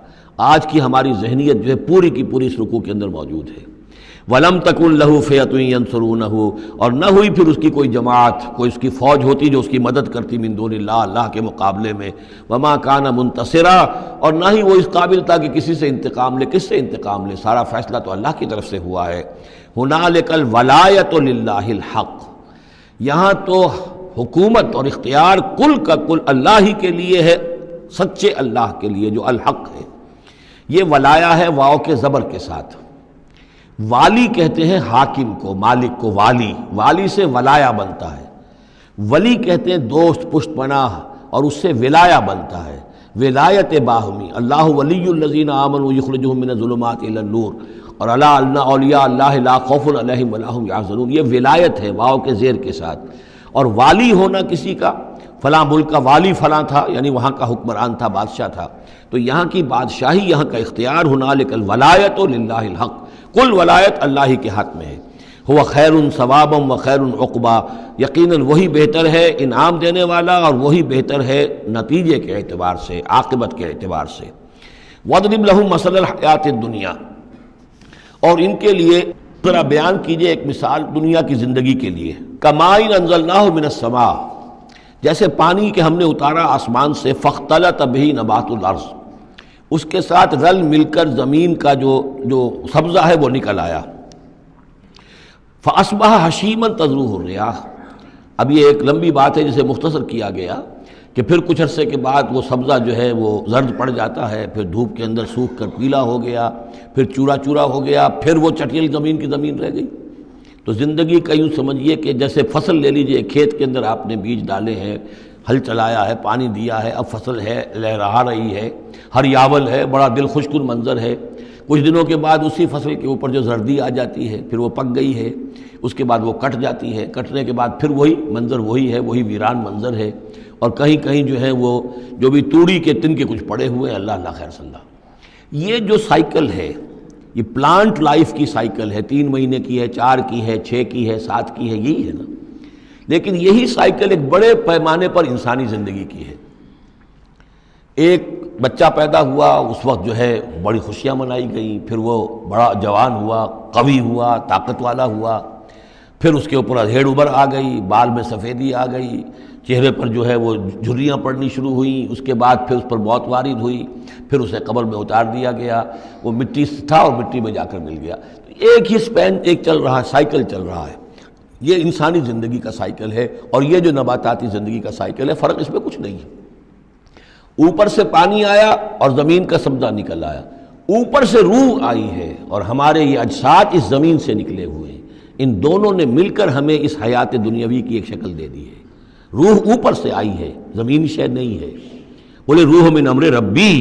آج کی ہماری ذہنیت جو ہے پوری کی پوری اس رکوع کے اندر موجود ہے۔ وَلَمْ تَكُنْ لَهُ فِئَةٌ يَنْصُرُونَهُ، اور نہ ہوئی پھر اس کی کوئی جماعت، کوئی اس کی فوج ہوتی جو اس کی مدد کرتی من دون اللہ، اللہ کے مقابلے میں۔ وَمَا كَانَ مُنْتَصِرًا، اور نہ ہی وہ اس قابل تھا کہ کسی سے انتقام لے۔ کس سے انتقام لے؟ سارا فیصلہ تو اللہ کی طرف سے ہوا ہے۔ هُنَالِكَ الْوَلَایَةُ لِلَّهِ الْحَقِّ، یہاں تو حکومت اور اختیار کل کا کل اللہ ہی کے لیے ہے، سچے اللہ کے لیے جو الحق ہے۔ یہ ولایا ہے واو کے زبر کے ساتھ۔ والی کہتے ہیں حاکم کو، مالک کو والی، والی سے ولایا بنتا ہے۔ ولی کہتے ہیں دوست، پشت پناہ، اور اس سے ولایا بنتا ہے، ولایت باہمی۔ اللہ ولی الذین آمنوا یخرجہم من الظلمات الی النور، اور الا ان اولیاء اللہ لا خوف علیہم ولا ہم یحزنون، یہ ولایت ہے واو کے زیر کے ساتھ۔ اور والی ہونا کسی کا، فلاں ملک کا والی فلاں تھا، یعنی وہاں کا حکمران تھا، بادشاہ تھا، تو یہاں کی بادشاہی، یہاں کا اختیار، ہنالک الولایۃ للہ الحق، کل ولایت اللہ ہی کے حق میں ہے۔ ہوا خیر ثوابا و خیر عقبا، یقیناً وہی بہتر ہے انعام دینے والا، اور وہی بہتر ہے نتیجے کے اعتبار سے، عاقبت کے اعتبار سے۔ وَاضْرِبْ لَهُم مَثَلَ الْحَیَاةِ الدُّنْیَا، اور ان کے لیے ذرا بیان کیجئے ایک مثال دنیا کی زندگی کے لیے۔ کَمَاءٍ أَنزَلْنَاهُ مِنَ السَّمَاءِ، جیسے پانی کہ ہم نے اتارا آسمان سے، فاختلط بہ نبات الارض، اس کے ساتھ رل مل کر زمین کا جو سبزہ ہے وہ نکل آیا۔ فاصبح حشیما تذروہ الریاح، اب یہ ایک لمبی بات ہے جسے مختصر کیا گیا کہ پھر کچھ عرصے کے بعد وہ سبزہ جو ہے وہ زرد پڑ جاتا ہے، پھر دھوپ کے اندر سوکھ کر پیلا ہو گیا، پھر چورا چورا ہو گیا، پھر وہ چٹیل زمین کی زمین رہ گئی۔ تو زندگی کا یوں سمجھیے کہ جیسے فصل لے لیجئے، کھیت کے اندر آپ نے بیج ڈالے ہیں، ہل چلایا ہے، پانی دیا ہے، اب فصل ہے، لہرا رہی ہے، ہریاول ہے، بڑا دل خوش کن منظر ہے۔ کچھ دنوں کے بعد اسی فصل کے اوپر جو زردی آ جاتی ہے، پھر وہ پک گئی ہے، اس کے بعد وہ کٹ جاتی ہے، کٹنے کے بعد پھر وہی منظر وہی ہے، وہی ویران منظر ہے، اور کہیں کہیں جو ہے وہ جو بھی توڑی کے تن کے کچھ پڑے ہوئے ہیں، اللہ اللہ خیر صلی اللہ۔ یہ جو سائیکل ہے، یہ پلانٹ لائف کی سائیکل ہے، 3 مہینے کی ہے، 4 کی ہے، 6 کی ہے، 7 کی ہے، یہی ہے نا۔ لیکن یہی سائیکل ایک بڑے پیمانے پر انسانی زندگی کی ہے۔ ایک بچہ پیدا ہوا، اس وقت جو ہے بڑی خوشیاں منائی گئیں، پھر وہ بڑا جوان ہوا، قوی ہوا، طاقت والا ہوا، پھر اس کے اوپر ادھیڑ ابھر آ گئی، بال میں سفیدی آ گئی، چہرے پر جو ہے وہ جھریاں پڑنی شروع ہوئیں، اس کے بعد پھر اس پر موت وارد ہوئی، پھر اسے قبر میں اتار دیا گیا، وہ مٹی سے تھا اور مٹی میں جا کر مل گیا۔ ایک ہی سپین ایک چل رہا ہے، سائیکل چل رہا ہے۔ یہ انسانی زندگی کا سائیکل ہے، اور یہ جو نباتاتی زندگی کا سائیکل ہے، فرق اس میں کچھ نہیں ہے۔ اوپر سے پانی آیا اور زمین کا سبزہ نکل آیا، اوپر سے روح آئی ہے، اور ہمارے یہ اجساد اس زمین سے نکلے ہوئے ہیں، ان دونوں نے مل کر ہمیں اس حیات دنیاوی کی ایک شکل دے دی ہے۔ روح اوپر سے آئی ہے، زمینی شے نہیں ہے۔ بولے روح من امر ربی،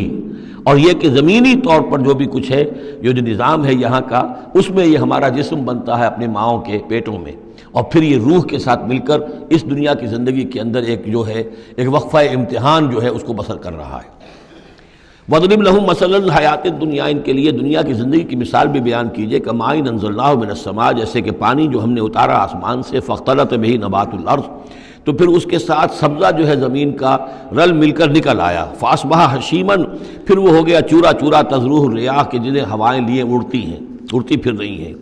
اور یہ کہ زمینی طور پر جو بھی کچھ ہے، جو نظام ہے یہاں کا، اس میں یہ ہمارا جسم بنتا ہے اپنے ماؤں کے پیٹوں میں، اور پھر یہ روح کے ساتھ مل کر اس دنیا کی زندگی کے اندر ایک جو ہے ایک وقفہ امتحان جو ہے اس کو بسر کر رہا ہے۔ وَاضْرِبْ لَهُم مَثَلَ الْحَیَاةِ الدُّنْیَا، ان کے لیے دنیا کی زندگی کی مثال بھی بیان کیجئے، کَمَاءٍ أَنزَلْنَاهُ مِنَ السَّمَاءِ، جیسے کہ پانی جو ہم نے اتارا آسمان سے، فاختلط بہ نبات الارض، تو پھر اس کے ساتھ سبزہ جو ہے زمین کا رل مل کر نکل آیا، فاصبح حشیما، پھر وہ ہو گیا چورا چورا، تذروہ الریاح، کہ جنہیں ہوائیں لیے اڑتی ہیں، اڑتی پھر رہی ہیں۔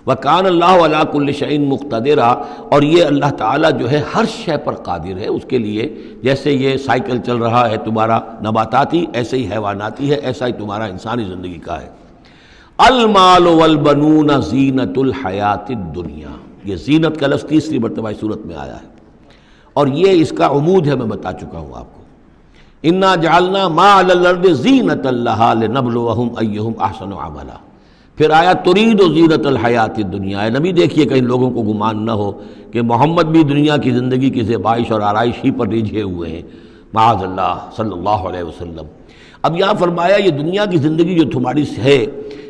وَكَانَ اللَّهُ عَلَىٰ كُلِّ شَيْءٍ مُقْتَدِرًا، اور یہ اللہ تعالیٰ جو ہے ہر شے پر قادر ہے، اس کے لیے جیسے یہ سائیکل چل رہا ہے تمہارا نباتاتی، ایسے ہی حیواناتی ہے، ایسا ہی تمہارا انسانی زندگی کا ہے۔ المال والبنون زینت الحیات الدنیا، یہ زینت کا لفظ 3 مرتبہ اس صورت میں آیا ہے، اور یہ اس کا عمود ہے، میں بتا چکا ہوں آپ کو۔ انا جعلنا ما علی الارض زینۃ لہا لنبلوہم ایہم احسن عملا، پھر آیا ترید و زینت الحیات الدنیا. نبی دیکھیے کہیں لوگوں کو گمان نہ ہو کہ محمد بھی دنیا کی زندگی کی زیبائش اور آرائش ہی پر ریجھے ہوئے ہیں، معاذ اللہ صلی اللہ علیہ وسلم. اب یہاں فرمایا یہ دنیا کی زندگی جو تمہاری ہے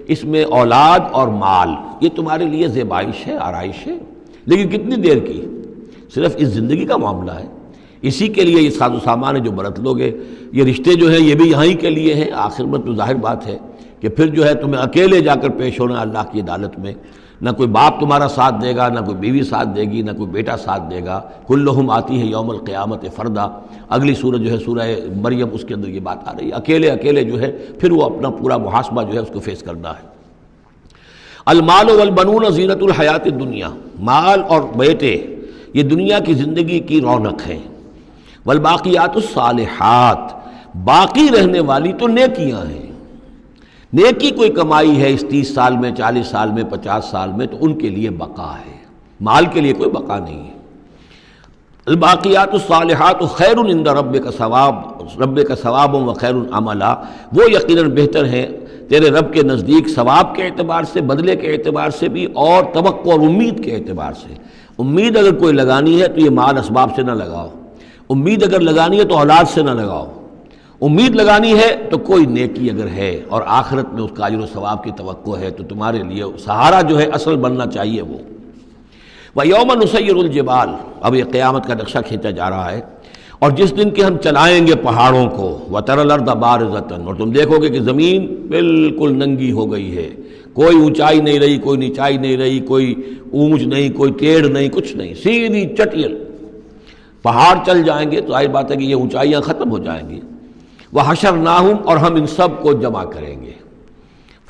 اس میں اولاد اور مال یہ تمہارے لیے زیبائش ہے، آرائش ہے، لیکن کتنی دیر کی؟ صرف اس زندگی کا معاملہ ہے. اسی کے لیے یہ ساز و سامان ہے جو برت لوگے. یہ رشتے جو ہیں یہ بھی یہاں ہی کے لیے ہیں. آخر میں تو ظاہر بات ہے کہ پھر جو ہے تمہیں اکیلے جا کر پیش ہونا اللہ کی عدالت میں. نہ کوئی باپ تمہارا ساتھ دے گا، نہ کوئی بیوی ساتھ دے گی، نہ کوئی بیٹا ساتھ دے گا. کلہم آتی ہے یوم القیامت فردا. اگلی سورۃ جو ہے سورہ مریم، اس کے اندر یہ بات آ رہی ہے. اکیلے اکیلے جو ہے پھر وہ اپنا پورا محاسبہ جو ہے اس کو فیس کرنا ہے. المال والبنون زینت الحیات الدنیا. مال اور بیٹے یہ دنیا کی زندگی کی رونق ہیں. والباقیات الصالحات، باقی رہنے والی تو نیکیاں ہیں. نیکی کوئی کمائی ہے اس 30 سال میں، 40 سال میں، 50 سال میں، تو ان کے لیے بقا ہے. مال کے لیے کوئی بقا نہیں ہے. الباقیات الصالحات خیر عند ربک ثواب و خیر عملا. وہ یقیناً بہتر ہیں تیرے رب کے نزدیک ثواب کے اعتبار سے، بدلے کے اعتبار سے بھی، اور توقع اور امید کے اعتبار سے. امید اگر کوئی لگانی ہے تو یہ مال اسباب سے نہ لگاؤ. امید اگر لگانی ہے تو اولاد سے نہ لگاؤ. امید لگانی ہے تو کوئی نیکی اگر ہے اور آخرت میں اس کا اجر و ثواب کی توقع ہے تو تمہارے لیے سہارا جو ہے اصل بننا چاہیے وہ. وَيَوْمَ نُسَيِّرُ الْجِبَالَ. اب یہ قیامت کا نقشہ کھینچا جا رہا ہے. اور جس دن کہ ہم چلائیں گے پہاڑوں کو، وَتَرَى الْأَرْضَ بَارِزَةً، اور تم دیکھو گے کہ زمین بالکل ننگی ہو گئی ہے. کوئی اونچائی نہیں رہی، کوئی نیچائی نہیں رہی، کوئی اونچ نہیں، کوئی ٹیڑھ نہیں، کچھ نہیں، سیدھی چٹیل. پہاڑ چل جائیں گے تو ظاہر بات ہے کہ یہ اونچائیاں ختم ہو جائیں گی. وَحَشَرْنَاهُمْ، اور ہم ان سب کو جمع کریں گے.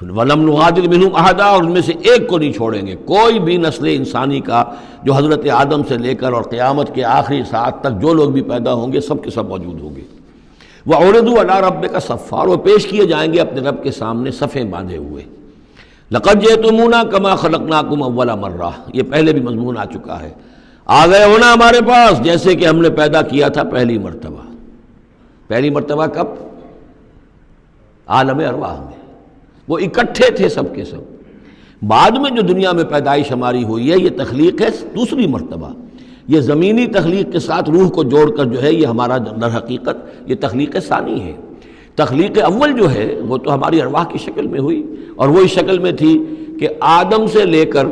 وَلَمْ نُغَادِرْ مِنْهُمْ أَحَدًا، اور ان میں سے ایک کو نہیں چھوڑیں گے. کوئی بھی نسل انسانی کا جو حضرت آدم سے لے کر اور قیامت کے آخری ساعت تک جو لوگ بھی پیدا ہوں گے سب کے سب موجود ہوں گے. وَعُرِضُوا عَلَىٰ رَبِّكَ صَفًّا، اور پیش کیے جائیں گے اپنے رب کے سامنے صفیں باندھے ہوئے. لَقَدْ جِئْتُمُونَا كَمَا خَلَقْنَاكُمْ أَوَّلَ مَرَّةٍ، یہ پہلے بھی مضمون آ چکا ہے. آ گئے ہونا ہمارے پاس جیسے کہ ہم نے پیدا کیا تھا پہلی مرتبہ. پہلی مرتبہ کب؟ عالم ارواح میں. وہ اکٹھے تھے سب کے سب. بعد میں جو دنیا میں پیدائش ہماری ہوئی ہے یہ تخلیق ہے دوسری مرتبہ. یہ زمینی تخلیق کے ساتھ روح کو جوڑ کر جو ہے یہ ہمارا در حقیقت یہ تخلیق ثانی ہے. تخلیق اول جو ہے وہ تو ہماری ارواح کی شکل میں ہوئی، اور وہی شکل میں تھی کہ آدم سے لے کر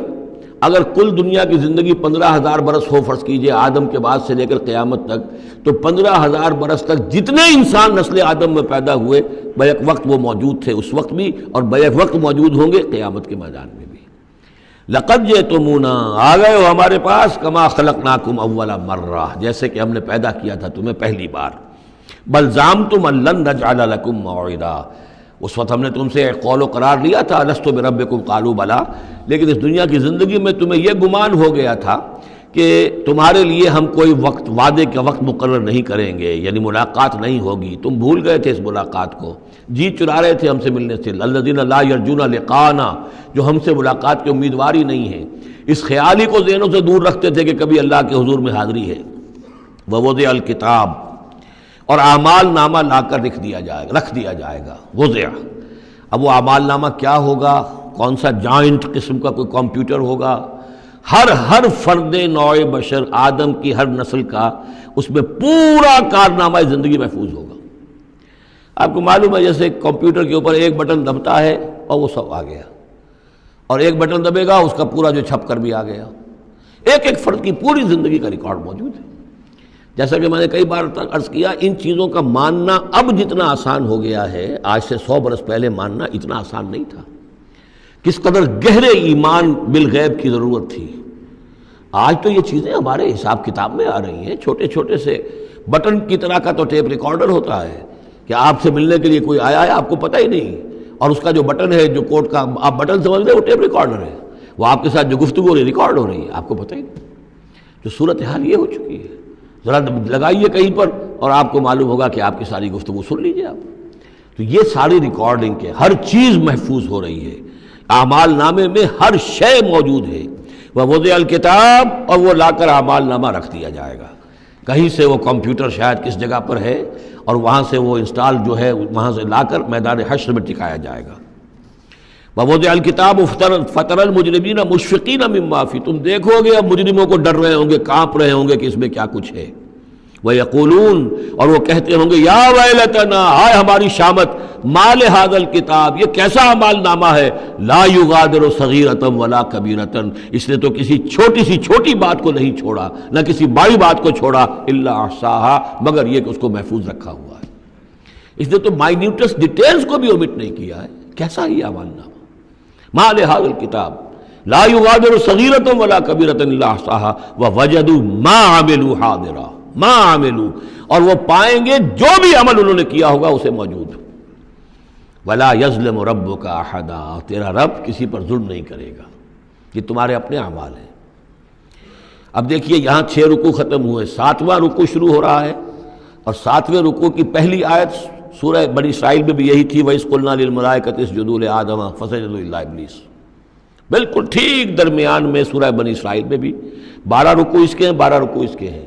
اگر کل دنیا کی زندگی 15,000 برس ہو، فرض کیجئے آدم کے بعد سے لے کر قیامت تک، تو 15,000 برس تک جتنے انسان نسل آدم میں پیدا ہوئے بیک وقت وہ موجود تھے اس وقت بھی، اور بیک وقت موجود ہوں گے قیامت کے میدان میں بھی. لَقَدْ جِئْتُمُونَا، آ گئے ہو ہمارے پاس، کَمَا خَلَقْنَاكُمْ أَوَّلَ مَرَّةٍ، جیسے کہ ہم نے پیدا کیا تھا تمہیں پہلی بار. بَلْ زَعَمْتُمْ أَن لَّن نَّجْعَلَ لَكُم مَّوْعِدًا، اس وقت ہم نے تم سے ایک قول و قرار لیا تھا، لست بربکم قالوا بلا، لیکن اس دنیا کی زندگی میں تمہیں یہ گمان ہو گیا تھا کہ تمہارے لیے ہم کوئی وقت، وعدے کا وقت مقرر نہیں کریں گے، یعنی ملاقات نہیں ہوگی. تم بھول گئے تھے اس ملاقات کو، جی چرا رہے تھے ہم سے ملنے سے. الذین لا یرجون لقاءنا، جو ہم سے ملاقات کے امیدوار ہی نہیں ہیں، اس خیال ہی کو ذہنوں سے دور رکھتے تھے کہ کبھی اللہ کے حضور میں حاضری ہے. ووضع الکتاب، اور اعمال نامہ لا کر رکھ دیا جائے گا. وضع، اب وہ اعمال نامہ کیا ہوگا؟ کون سا جائنٹ قسم کا کوئی کمپیوٹر ہوگا؟ ہر فرد نوع بشر آدم کی ہر نسل کا اس میں پورا کارنامہ زندگی محفوظ ہوگا. آپ کو معلوم ہے جیسے کمپیوٹر کے اوپر ایک بٹن دبتا ہے اور وہ سب آ گیا، اور ایک بٹن دبے گا اس کا پورا جو چھپ کر بھی آ گیا. ایک ایک فرد کی پوری زندگی کا ریکارڈ موجود ہے. جیسا کہ میں نے کئی بار عرض کیا، ان چیزوں کا ماننا اب جتنا آسان ہو گیا ہے، آج سے 100 برس پہلے ماننا اتنا آسان نہیں تھا. کس قدر گہرے ایمان بالغیب کی ضرورت تھی. آج تو یہ چیزیں ہمارے حساب کتاب میں آ رہی ہیں. چھوٹے چھوٹے سے بٹن کی طرح کا تو ٹیپ ریکارڈر ہوتا ہے کہ آپ سے ملنے کے لیے کوئی آیا ہے آپ کو پتہ ہی نہیں، اور اس کا جو بٹن ہے جو کوڈ کا آپ بٹن سمجھ رہے وہ ٹیپ ریکارڈر ہے. وہ آپ کے ساتھ جو گفتگو ریکارڈ ہو رہی ہے آپ کو پتہ ہی نہیں. جو صورتحال یہ ہو چکی ہے، ذرا لگائیے کہیں پر اور آپ کو معلوم ہوگا کہ آپ کی ساری گفتگو سن لیجیے آپ. تو یہ ساری ریکارڈنگ کے ہر چیز محفوظ ہو رہی ہے. اعمال نامے میں ہر شے موجود ہے. ووضع الکتاب، اور وہ لا کر اعمال نامہ رکھ دیا جائے گا. کہیں سے وہ کمپیوٹر شاید کس جگہ پر ہے اور وہاں سے وہ انسٹال جو ہے وہاں سے لا کر میدان حشر میں ٹکایا جائے گا. ووضع الکتاب فتر المجرمین مشفقین مما فیہ، تم دیکھو گے اب مجرموں کو ڈر رہے ہوں گے، کانپ رہے ہوں گے کہ اس میں کیا کچھ ہے. وَيَقُولُونَ، اور وہ کہتے ہوں گے یا ویلتنا، ہائے ہماری شامت، ما لہذا الکتاب، یہ کیسا اعمال نامہ ہے، لا یغادر صغیرۃ ولا کبیرۃ، اس نے تو کسی چھوٹی سی چھوٹی بات کو نہیں چھوڑا، نہ کسی بڑی بات کو چھوڑا، الا احصاها، مگر یہ کہ اس کو محفوظ رکھا ہوا ہے. اس نے تو مائنیوٹس ڈیٹیلز کو بھی اومٹ نہیں کیا ہے. کیسا ہی اعمال نامہ، ما لہذا الکتاب لا یغادر صغیرۃ ولا کبیرۃ الا احصاها ووجدوا ما عملوا حاضرا، ما عملوا، اور وہ پائیں گے جو بھی عمل انہوں نے کیا ہوگا اسے موجود. ولا یظلم ربک احدا، تیرا رب کسی پر ظلم نہیں کرے گا. یہ تمہارے اپنے اعمال ہیں. اب دیکھیے یہاں 6 رکوع ختم ہوئے، 7واں رکوع شروع ہو رہا ہے، اور 7ویں رکوع کی پہلی آیت سورہ بنی اسرائیل میں بھی یہی تھی، وَإِذْ قُلْنَا لِلْمَلَائِكَةِ اسْجُدُوا لِآدَمَ فَسَجَدُوا إِلَّا إِبْلِيسَ. بالکل ٹھیک درمیان میں سورہ بنی اسرائیل میں بھی 12 رکوع اس کے ہیں، 12 رکوع اس کے ہیں.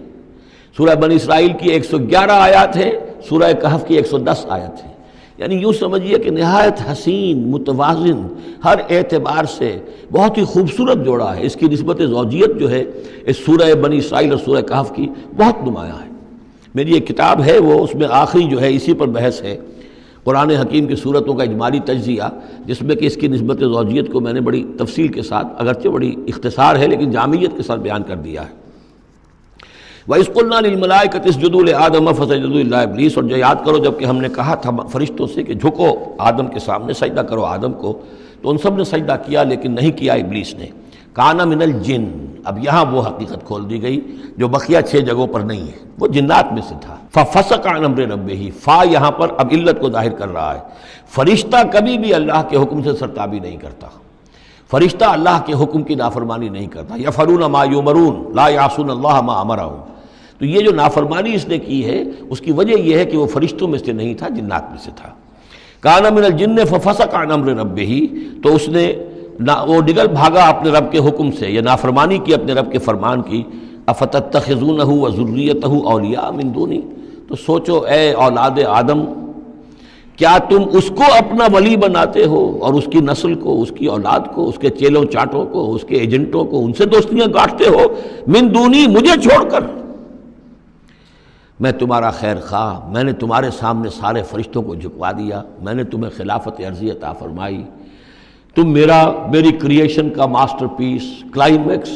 سورہ بنی اسرائیل کی 111 آیات ہیں، سورہ کہف کی 110 آیت ہیں. یعنی یوں سمجھیے کہ نہایت حسین، متوازن، ہر اعتبار سے بہت ہی خوبصورت جوڑا ہے. اس کی نسبت زوجیت جو ہے اس سورہ بنی اسرائیل اور سورہ کہف کی بہت نمایاں ہے. میری ایک کتاب ہے، وہ اس میں آخری جو ہے اسی پر بحث ہے، قرآن حکیم کی صورتوں کا اجمالی تجزیہ، جس میں کہ اس کی نسبت زوجیت کو میں نے بڑی تفصیل کے ساتھ، اگرچہ بڑی اختصار ہے لیکن جامعیت کے ساتھ بیان کر دیا ہے. وَإِذْ قُلْنَا لِلْمَلَائِكَةِ اسْجُدُوا لِآدَمَ فَسَجَدُوا إِلَّا إِبْلِيسَ، اور جو یاد کرو جب کہ ہم نے کہا تھا فرشتوں سے کہ جھکو آدم کے سامنے، سجدہ کرو آدم کو، تو ان سب نے سجدہ کیا لیکن نہیں کیا ابلیس نے. کانا من الجن، اب یہاں وہ حقیقت کھول دی گئی جو بقیہ 6 جگہوں پر نہیں ہے، وہ جنات میں سے تھا. فَفَسَقَ عَنْ أَمْرِ رَبِّهِ، فا یہاں پر اب علت کو ظاہر کر رہا ہے. فرشتہ کبھی بھی اللہ کے حکم سے سرتابی نہیں کرتا، فرشتہ اللہ کے حکم کی نافرمانی نہیں کرتا. یفعلون ما یؤمرون لا یعصون اللہ ما امرہم. تو یہ جو نافرمانی اس نے کی ہے اس کی وجہ یہ ہے کہ وہ فرشتوں میں سے نہیں تھا، جنات میں سے تھا. کانا من الجن ففسق عن امر ربہ، تو اس نے وہ نگل بھاگا اپنے رب کے حکم سے، یہ نافرمانی کی اپنے رب کے فرمان کی. افتتخذونہ وذریتہ اولیاء من دونی، تو سوچو اے اولاد آدم، کیا تم اس کو اپنا ولی بناتے ہو اور اس کی نسل کو، اس کی اولاد کو، اس کے چیلوں چاٹوں کو، اس کے ایجنٹوں کو، ان سے دوستیاں گاٹتے ہو، من دونی، مجھے چھوڑ کر. میں تمہارا خیر خواہ، میں نے تمہارے سامنے سارے فرشتوں کو جھکوا دیا، میں نے تمہیں خلافت عرضی عطا فرمائی، تم میری کریشن کا ماسٹر پیس، کلائمیکس،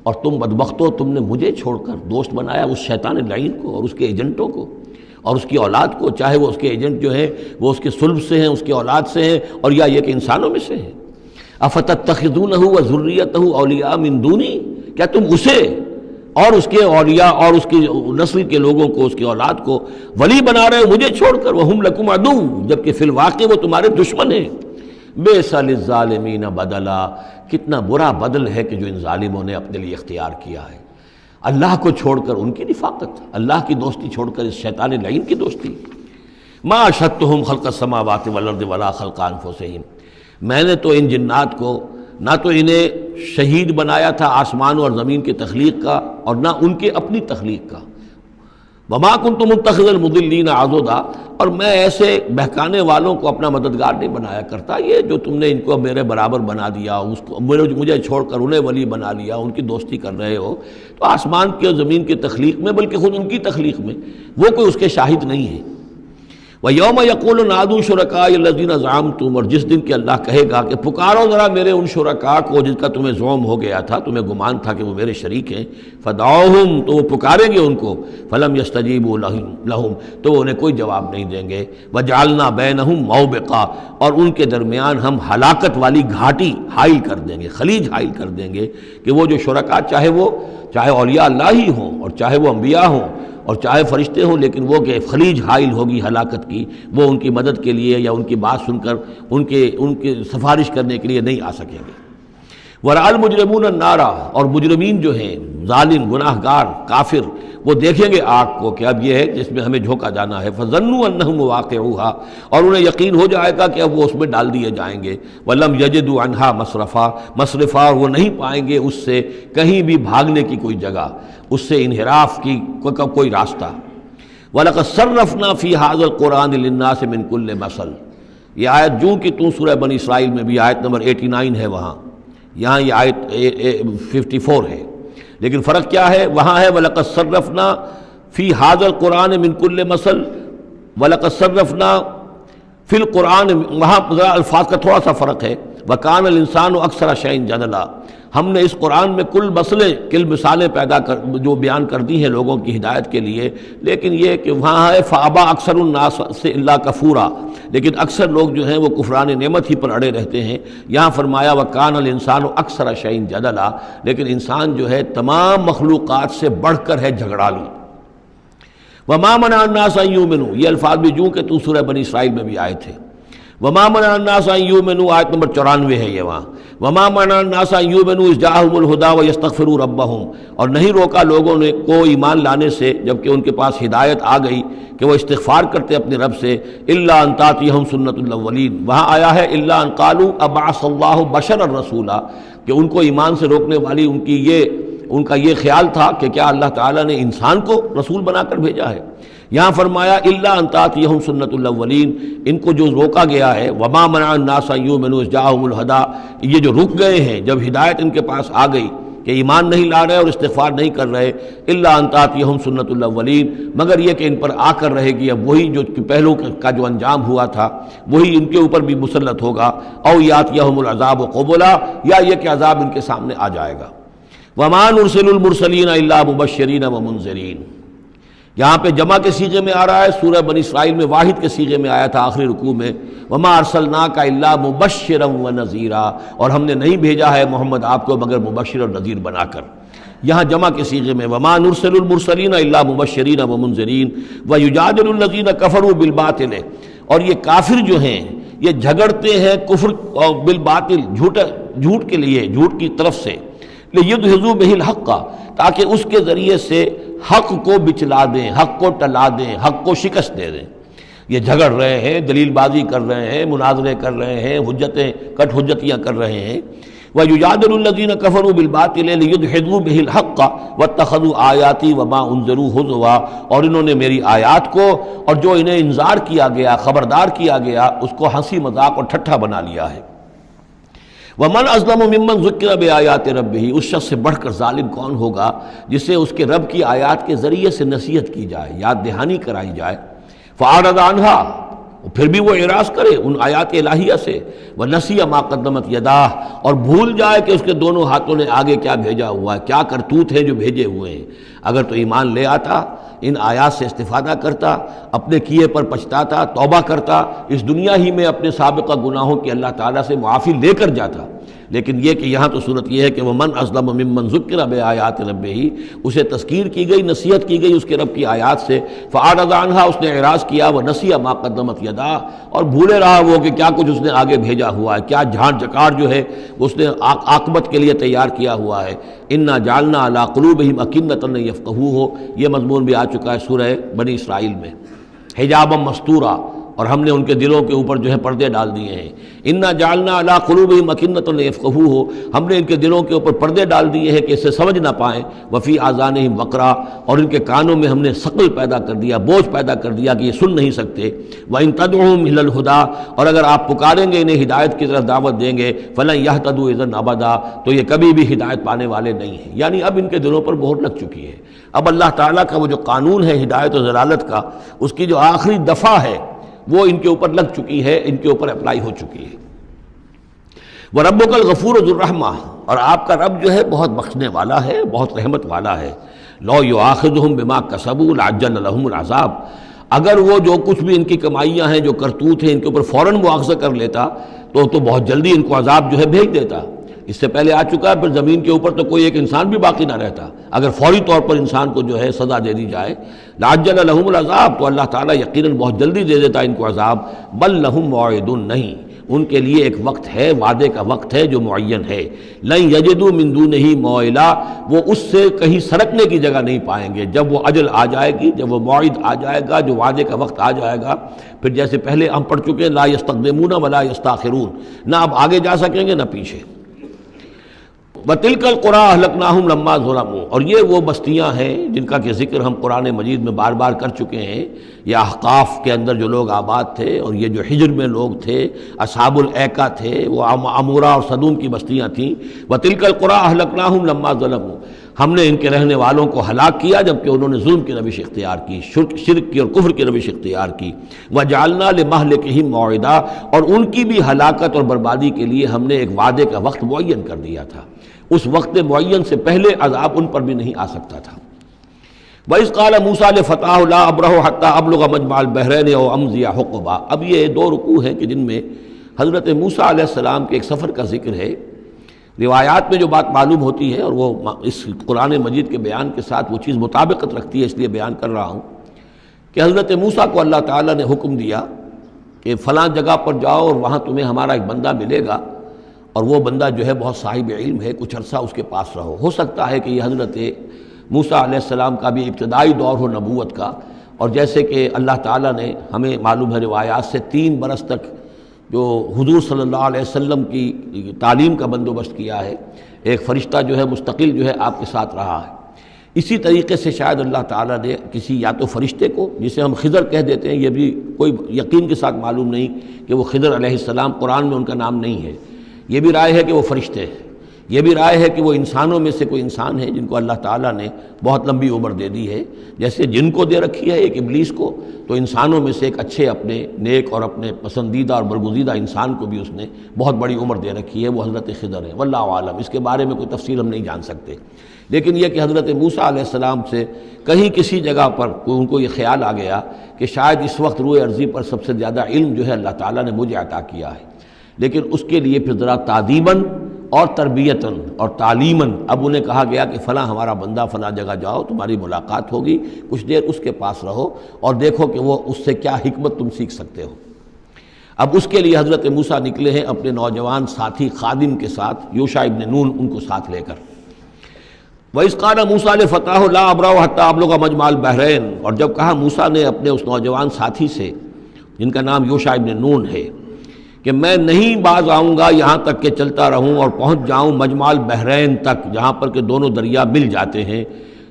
اور تم بدبختو، تم نے مجھے چھوڑ کر دوست بنایا اس شیطان لعین کو اور اس کے ایجنٹوں کو اور اس کی اولاد کو، چاہے وہ اس کے ایجنٹ جو ہیں وہ اس کے صلب سے ہیں، اس کی اولاد سے ہیں، اور یا یہ کہ انسانوں میں سے ہیں. افتتخذونہ وذریتہ اولیاء من دونی، کیا تم اسے اور اس کے اولیاء اور اس کی نسل کے لوگوں کو، اس کی اولاد کو ولی بنا رہے ہو مجھے چھوڑ کر. وہم لکم عدو، جبکہ فی الواقع وہ تمہارے دشمن ہیں. بئس للظالمین بدلا، کتنا برا بدل ہے کہ جو ان ظالموں نے اپنے لیے اختیار کیا ہے. اللہ کو چھوڑ کر ان کی رفاقت، اللہ کی دوستی چھوڑ کر اس شیطان لعین کی دوستی. ما اشہدتہم خلق السماوات والارض ولا خلق انفسہم، میں نے تو ان جنات کو نہ تو انہیں شہید بنایا تھا آسمان اور زمین کی تخلیق کا، اور نہ ان کے اپنی تخلیق کا. وما کنت متخذ المضلین عضدا، اور میں ایسے بہکانے والوں کو اپنا مددگار نہیں بنایا کرتا. یہ جو تم نے ان کو میرے برابر بنا دیا، اس کو مجھے چھوڑ کر انہیں ولی بنا لیا، ان کی دوستی کر رہے ہو، تو آسمان کی اور زمین کی تخلیق میں، بلکہ خود ان کی تخلیق میں وہ کوئی اس کے شاہد نہیں ہے. وَيَوْمَ يَقُولُ نَادُوا شُرَكَائِيَ الَّذِينَ زَعَمْتُمْ، اور جس دن کہ اللہ کہے گا کہ پکارو ذرا میرے ان شرکاء کو جن کا تمہیں زعم ہو گیا تھا، تمہیں گمان تھا کہ وہ میرے شریک ہیں. فَدَعُوهُمْ، تو وہ پکاریں گے ان کو. فَلَمْ يَسْتَجِيبُوا لَهُمْ، تو وہ انہیں کوئی جواب نہیں دیں گے. وَجَعَلْنَا بَيْنَهُمْ مَوْبِقًا، اور ان کے درمیان ہم ہلاکت والی گھاٹی حائل کر دیں گے، خلیج حائل کر دیں گے کہ وہ جو شرکاء چاہے اولیاء اللہ ہی ہوں اور چاہے وہ انبیاء ہوں اور چاہے فرشتے ہوں، لیکن وہ کہ خلیج حائل ہوگی ہلاکت کی، وہ ان کی مدد کے لیے یا ان کی بات سن کر ان کے سفارش کرنے کے لیے نہیں آ سکیں گے. وَرَأَى الْمُجْرِمُونَ النَّارَ، اور مجرمین جو ہیں، ظالم، گناہ گار، کافر، وہ دیکھیں گے آگ کو کہ اب یہ ہے جس میں ہمیں جھونکا جانا ہے. فَظَنُّوا أَنَّهُمْ مُوَاقِعُوهَا، اور انہیں یقین ہو جائے گا کہ اب وہ اس میں ڈال دیے جائیں گے. وَلَمْ يَجِدُوا عَنْهَا مَصْرِفًا، اور وہ نہیں پائیں گے اس سے کہیں بھی بھاگنے کی کوئی جگہ، اس سے انحراف کی کوئی راستہ. وَلَقَدْ صَرَّفْنَا فِي هَذَا الْقُرْآنِ لِلنَّاسِ مِنْ كُلِّ مَثَلٍ، یہ آیت جو کہ تو سورہ بنی اسرائیل میں بھی آیت نمبر 89 ہے، وہاں یہاں یہ آیت 54 ہے، لیکن فرق کیا ہے؟ وہاں ہے وَلَقَدْ صَرَّفْنَا فِي هَذَا الْقُرْآنِ مِنْ كُلِّ مَثَلٍ، وَلَقَدْ صَرَّفْنَا فِي الْقُرْآنِ، وہاں ذرا الفاظ کا تھوڑا سا فرق ہے، وَكَانَ الْإِنسَانُ أَكْثَرَ شَيْءٍ جَدَلًا، ہم نے اس قرآن میں کل مسئلے کل مثالیں پیدا کر جو بیان کر دی ہیں لوگوں کی ہدایت کے لیے، لیکن یہ کہ وہاں ہے فَأَبَى أَكْثَرُ النَّاسِ إِلَّا كَفُورًا، لیکن اکثر لوگ جو ہیں وہ کفران نعمت ہی پر اڑے رہتے ہیں۔ یہاں فرمایا وَكَانَ الْإِنسَانُ أَكْثَرَ شَيْءٍ جَدَلًا، لیکن انسان جو ہے تمام مخلوقات سے بڑھ کر ہے جھگڑالو۔ وَمَا مَنَعَ النَّاسَ أَن يُؤْمِنُوا، یہ الفاظ بھی جو کہ تو سورہ بنی اسرائیل میں بھی آئے تھے۔ وَمَا مَنَعَ النَّاسَ أَن يُؤْمِنُوا آیت نمبر 94 ہے یہ وہاں، وَمَا مَنَعَ النَّاسَ أَن يُؤْمِنُوا إِذْ جَاءَهُمُ الْهُدَىٰ وَيَسْتَغْفِرُوا رَبَّهُمْ، اور نہیں روکا لوگوں نے کو ایمان لانے سے جبکہ ان کے پاس ہدایت آ گئی کہ وہ استغفار کرتے اپنے رب سے، إِلَّا أَن تَأْتِيَهُمْ سُنَّةُ الْأَوَّلِينَ، وہاں آیا ہے إِلَّا أَن قَالُوا أَبَعَثَ اللَّهُ بَشَرًا رَسُولًا، کہ ان کو ایمان سے روکنے والی ان کا یہ خیال تھا کہ کیا اللہ تعالیٰ نے انسان کو رسول بنا کر بھیجا ہے۔ یہاں فرمایا الا ان تاتیہم سنت الاولین، ان کو جو روکا گیا ہے وما منع الناس ان یؤمنوا اذ جاءهم الہدی، یہ جو رک گئے ہیں جب ہدایت ان کے پاس آ گئی کہ ایمان نہیں لا رہے اور استغفار نہیں کر رہے، الا ان تاتیہم سنت الاولین، مگر یہ کہ ان پر آ کر رہے گی اب وہی جو پہلو کا جو انجام ہوا تھا وہی ان کے اوپر بھی مسلط ہوگا، او یاتیہم العذاب قبلا، یا یہ کہ عذاب ان کے سامنے آ جائے گا۔ وما نرسل المرسلین الا مبشرین ومنذرین، یہاں پہ جمع کے صیغے میں آ رہا ہے، سورہ بنی اسرائیل میں واحد کے صیغے میں آیا تھا آخری رکوع میں، وما ارسلناک الا مبشرا ونذیرا، اور ہم نے نہیں بھیجا ہے محمد آپ کو مگر مبشر اور نذیر بنا کر۔ یہاں جمع کے صیغے میں وما نرسل المرسلین الا مبشرین ومنذرین ویجادل الذین کفروا بالباطل، اور یہ کافر جو ہیں یہ جھگڑتے ہیں کفر اور بالباطل، جھوٹ کے لیے، جھوٹ کی طرف سے، لیدحضوا بہ الحق، تاکہ اس کے ذریعے سے حق کو بچلا دیں، حق کو ٹلا دیں، حق کو شکست دے دیں۔ یہ جھگڑ رہے ہیں، دلیل بازی کر رہے ہیں، مناظرے کر رہے ہیں، کٹ حجتیاں کر رہے ہیں۔ وَيُجَادِلُ الَّذِينَ كَفَرُوا بِالْبَاطِلِ لِيُدْحِضُوا بِهِ الْحَقَّ وَاتَّخَذُوا آيَاتِي وَمَا أُنذِرُوا هُزُوًا، اور انہوں نے میری آیات کو اور جو انہیں انذار کیا گیا، خبردار کیا گیا، اس کو ہنسی مذاق اور ٹھٹھا بنا لیا ہے۔ وَمَنْ أَظْلَمُ مِمَّنْ ذُكِّرَ بِآيَاتِ رَبِّهِ، اس شخص سے بڑھ کر ظالم کون ہوگا جسے اس کے رب کی آیات کے ذریعے سے نصیحت کی جائے، یاد دہانی کرائی جائے، فَأَعْرَضَ عَنْهَا، پھر بھی وہ اعراض کرے ان آیات الہیہ سے، وَنَسِيَ مَا قَدَّمَتْ يَدَاهُ، اور بھول جائے کہ اس کے دونوں ہاتھوں نے آگے کیا بھیجا ہوا ہے، کیا کرتوت ہیں جو بھیجے ہوئے ہیں۔ اگر تو ایمان لے آتا، ان آیات سے استفادہ کرتا، اپنے کیے پر پچھتاتا، توبہ کرتا، اس دنیا ہی میں اپنے سابقہ گناہوں کی اللہ تعالیٰ سے معافی لے کر جاتا، لیکن یہ کہ یہاں تو صورت یہ ہے کہ وَمَنْ أَظْلَمُ مِمَّنْ ذُكِّرَ بِآيَاتِ رَبِّهِ، اسے تذکیر کی گئی، نصیحت کی گئی اس کے رب کی آیات سے، فَأَعْرَضَ عَنْهَا، اس نے اعراض کیا، وَنَسِيَ مَا قَدَّمَتْ يَدَاهُ، اور بھولے رہا وہ کہ کیا کچھ اس نے آگے بھیجا ہوا ہے، کیا جھانٹ جکاڑ جو ہے اس نے عاقبت کے لیے تیار کیا ہوا ہے۔ اِنَّا جَعَلْنَا عَلَىٰ قُلُوبِهِمْ أَكِنَّةً أَن يَفْقَهُوهُ، یہ مضمون بھی آ چکا ہے سورہ بنی اسرائیل میں، حجابا مستورا، اور ہم نے ان کے دلوں کے اوپر جو ہے پردے ڈال دیے ہیں۔ انا جعلنا علی قلوبہم اکنۃ ان یفقہوہ، ہم نے ان کے دلوں کے اوپر پردے ڈال دیے ہیں کہ اسے سمجھ نہ پائیں، وفی آذانہم وقرا، اور ان کے کانوں میں ہم نے ثقل پیدا کر دیا، بوجھ پیدا کر دیا کہ یہ سن نہیں سکتے۔ وان تدعوہم الی الہدی، اور اگر آپ پکاریں گے انہیں ہدایت کی طرف دعوت دیں گے، فلن یہتدوا اذا ابدا، تو یہ کبھی بھی ہدایت پانے والے نہیں ہیں۔ یعنی اب ان کے دلوں پر مہر لگ چکی ہے، اب اللہ تعالیٰ کا وہ جو قانون ہے ہدایت و ضلالت کا، اس کی جو آخری دفعہ ہے وہ ان کے اوپر لگ چکی ہے، ان کے اوپر اپلائی ہو چکی ہے۔ وَرَبُّكَ الْغَفُورُ ذُو الرَّحْمَةِ، اور آپ کا رب جو ہے بہت بخشنے والا ہے، بہت رحمت والا ہے۔ لَوْ يُؤَاخِذُهُم بِمَا كَسَبُوا لَعَجَّلَ لَهُمُ الْعَذَابَ، اگر وہ جو کچھ بھی ان کی کمائیاں ہیں، جو کرتوت ہیں، ان کے اوپر فوراً مواخذہ کر لیتا تو بہت جلدی ان کو عذاب جو ہے بھیج دیتا۔ اس سے پہلے آ چکا ہے، پھر زمین کے اوپر تو کوئی ایک انسان بھی باقی نہ رہتا اگر فوری طور پر انسان کو جو ہے سزا دے دی جائے۔ لَعَجَّلَ لَهُمُ الْعَذَابَ، تو اللہ تعالیٰ یقیناً بہت جلدی دے دیتا ان کو عذاب۔ بل لَهُم مَوْعِدٌ، نہیں، ان کے لیے ایک وقت ہے، وعدے کا وقت ہے جو معین ہے۔ لَن يَجِدُوا مِن دُونِهِ مَوْعِلًا، وہ اس سے کہیں سرکنے کی جگہ نہیں پائیں گے۔ جب وہ اجل آ جائے گی، جب وہ موعد آ جائے گا، جو وعدے کا وقت آ جائے گا، پھر جیسے پہلے ہم پڑھ چکے ہیں لا يستقدمون ولا يستاخرون، نہ اب آگے جا سکیں گے نہ پیچھے۔ وَتِلْكَ الْقُرَىٰ أَهْلَكْنَاهُمْ لَمَّا ظَلَمُوا، اور یہ وہ بستیاں ہیں جن کا کہ ذکر ہم قرآن مجید میں بار بار کر چکے ہیں، یہ احقاف کے اندر جو لوگ آباد تھے، اور یہ جو حجر میں لوگ تھے، اصحاب الایکا تھے، وہ عمورہ اور صدوم کی بستیاں تھیں۔ وَتِلْكَ الْقُرَىٰ أَهْلَكْنَاهُمْ لَمَّا ظَلَمُوا، ہم نے ان کے رہنے والوں کو ہلاک کیا جبکہ انہوں نے ظلم کی روش اختیار کی، شرک کی اور کفر کی روش اختیار کی۔ وَجَعَلْنَا لِمَهْلِكِهِمْ مَوْعِدًا، اور ان کی بھی ہلاکت اور بربادی کے لیے ہم نے ایک وعدے کا وقت معین کر دیا تھا، اس وقت معین سے پہلے عذاب ان پر بھی نہیں آ سکتا تھا۔ وَإِذْ قَالَ مُوسَىٰ لِفَتَاهُ لَا أَبْرَحُ حَتَّىٰ أَبْلُغَ مَجْمَعَ الْبَحْرَيْنِ أَوْ أَمْضِيَ حُقُبًا۔ اب یہ دو رکوع ہیں کہ جن میں حضرت موسیٰ علیہ السلام کے ایک سفر کا ذکر ہے۔ روایات میں جو بات معلوم ہوتی ہے، اور وہ اس قرآن مجید کے بیان کے ساتھ وہ چیز مطابقت رکھتی ہے، اس لیے بیان کر رہا ہوں کہ حضرت موسیٰ کو اللہ تعالیٰ نے حکم دیا کہ فلاں جگہ پر جاؤ اور وہاں تمہیں ہمارا ایک بندہ ملے گا، اور وہ بندہ جو ہے بہت صاحب علم ہے، کچھ عرصہ اس کے پاس رہو۔ ہو سکتا ہے کہ یہ حضرت موسیٰ علیہ السلام کا بھی ابتدائی دور ہو نبوت کا، اور جیسے کہ اللہ تعالیٰ نے ہمیں معلوم ہے روایات سے 3 برس تک جو حضور صلی اللہ علیہ وسلم کی تعلیم کا بندوبست کیا ہے، ایک فرشتہ جو ہے مستقل جو ہے آپ کے ساتھ رہا ہے، اسی طریقے سے شاید اللہ تعالیٰ نے کسی یا تو فرشتے کو، جسے ہم خضر کہہ دیتے ہیں، یہ بھی کوئی یقین کے ساتھ معلوم نہیں کہ وہ خضر علیہ السلام، قرآن میں ان کا نام نہیں ہے، یہ بھی رائے ہے کہ وہ فرشتے ہیں، یہ بھی رائے ہے کہ وہ انسانوں میں سے کوئی انسان ہے جن کو اللہ تعالیٰ نے بہت لمبی عمر دے دی ہے، جیسے جن کو دے رکھی ہے ایک ابلیس کو، تو انسانوں میں سے ایک اچھے اپنے نیک اور اپنے پسندیدہ اور برگزیدہ انسان کو بھی اس نے بہت بڑی عمر دے رکھی ہے، وہ حضرت خضر ہے۔ واللہ عالم، اس کے بارے میں کوئی تفصیل ہم نہیں جان سکتے، لیکن یہ کہ حضرت موسیٰ علیہ السلام سے کہیں کسی جگہ پر ان کو یہ خیال آ گیا کہ شاید اس وقت روئے ارضی پر سب سے زیادہ علم جو ہے اللہ تعالیٰ نے مجھے عطا کیا ہے، لیکن اس کے لیے پھر ذرا تعدیباً اور تربیتاً اور تعلیماً اب انہیں کہا گیا کہ فلاں ہمارا بندہ فلاں جگہ جاؤ، تمہاری ملاقات ہوگی، کچھ دیر اس کے پاس رہو اور دیکھو کہ وہ اس سے کیا حکمت تم سیکھ سکتے ہو۔ اب اس کے لیے حضرت موسیٰ نکلے ہیں اپنے نوجوان ساتھی خادم کے ساتھ، یوشع ابن نون ان کو ساتھ لے کر۔ وَإِذْ قَالَ مُوسَىٰ لِفَتَاهُ لَا أَبْرَحُ حَتَّىٰ أَبْلُغَ مَجْمَعَ الْبَحْرَيْنِ، اور جب کہا موسیٰ نے اپنے اس نوجوان ساتھی سے جن کا نام یوشع ابن نون ہے کہ میں نہیں باز آؤں گا یہاں تک کہ چلتا رہوں اور پہنچ جاؤں مجمع البحرین تک، جہاں پر کہ دونوں دریا مل جاتے ہیں،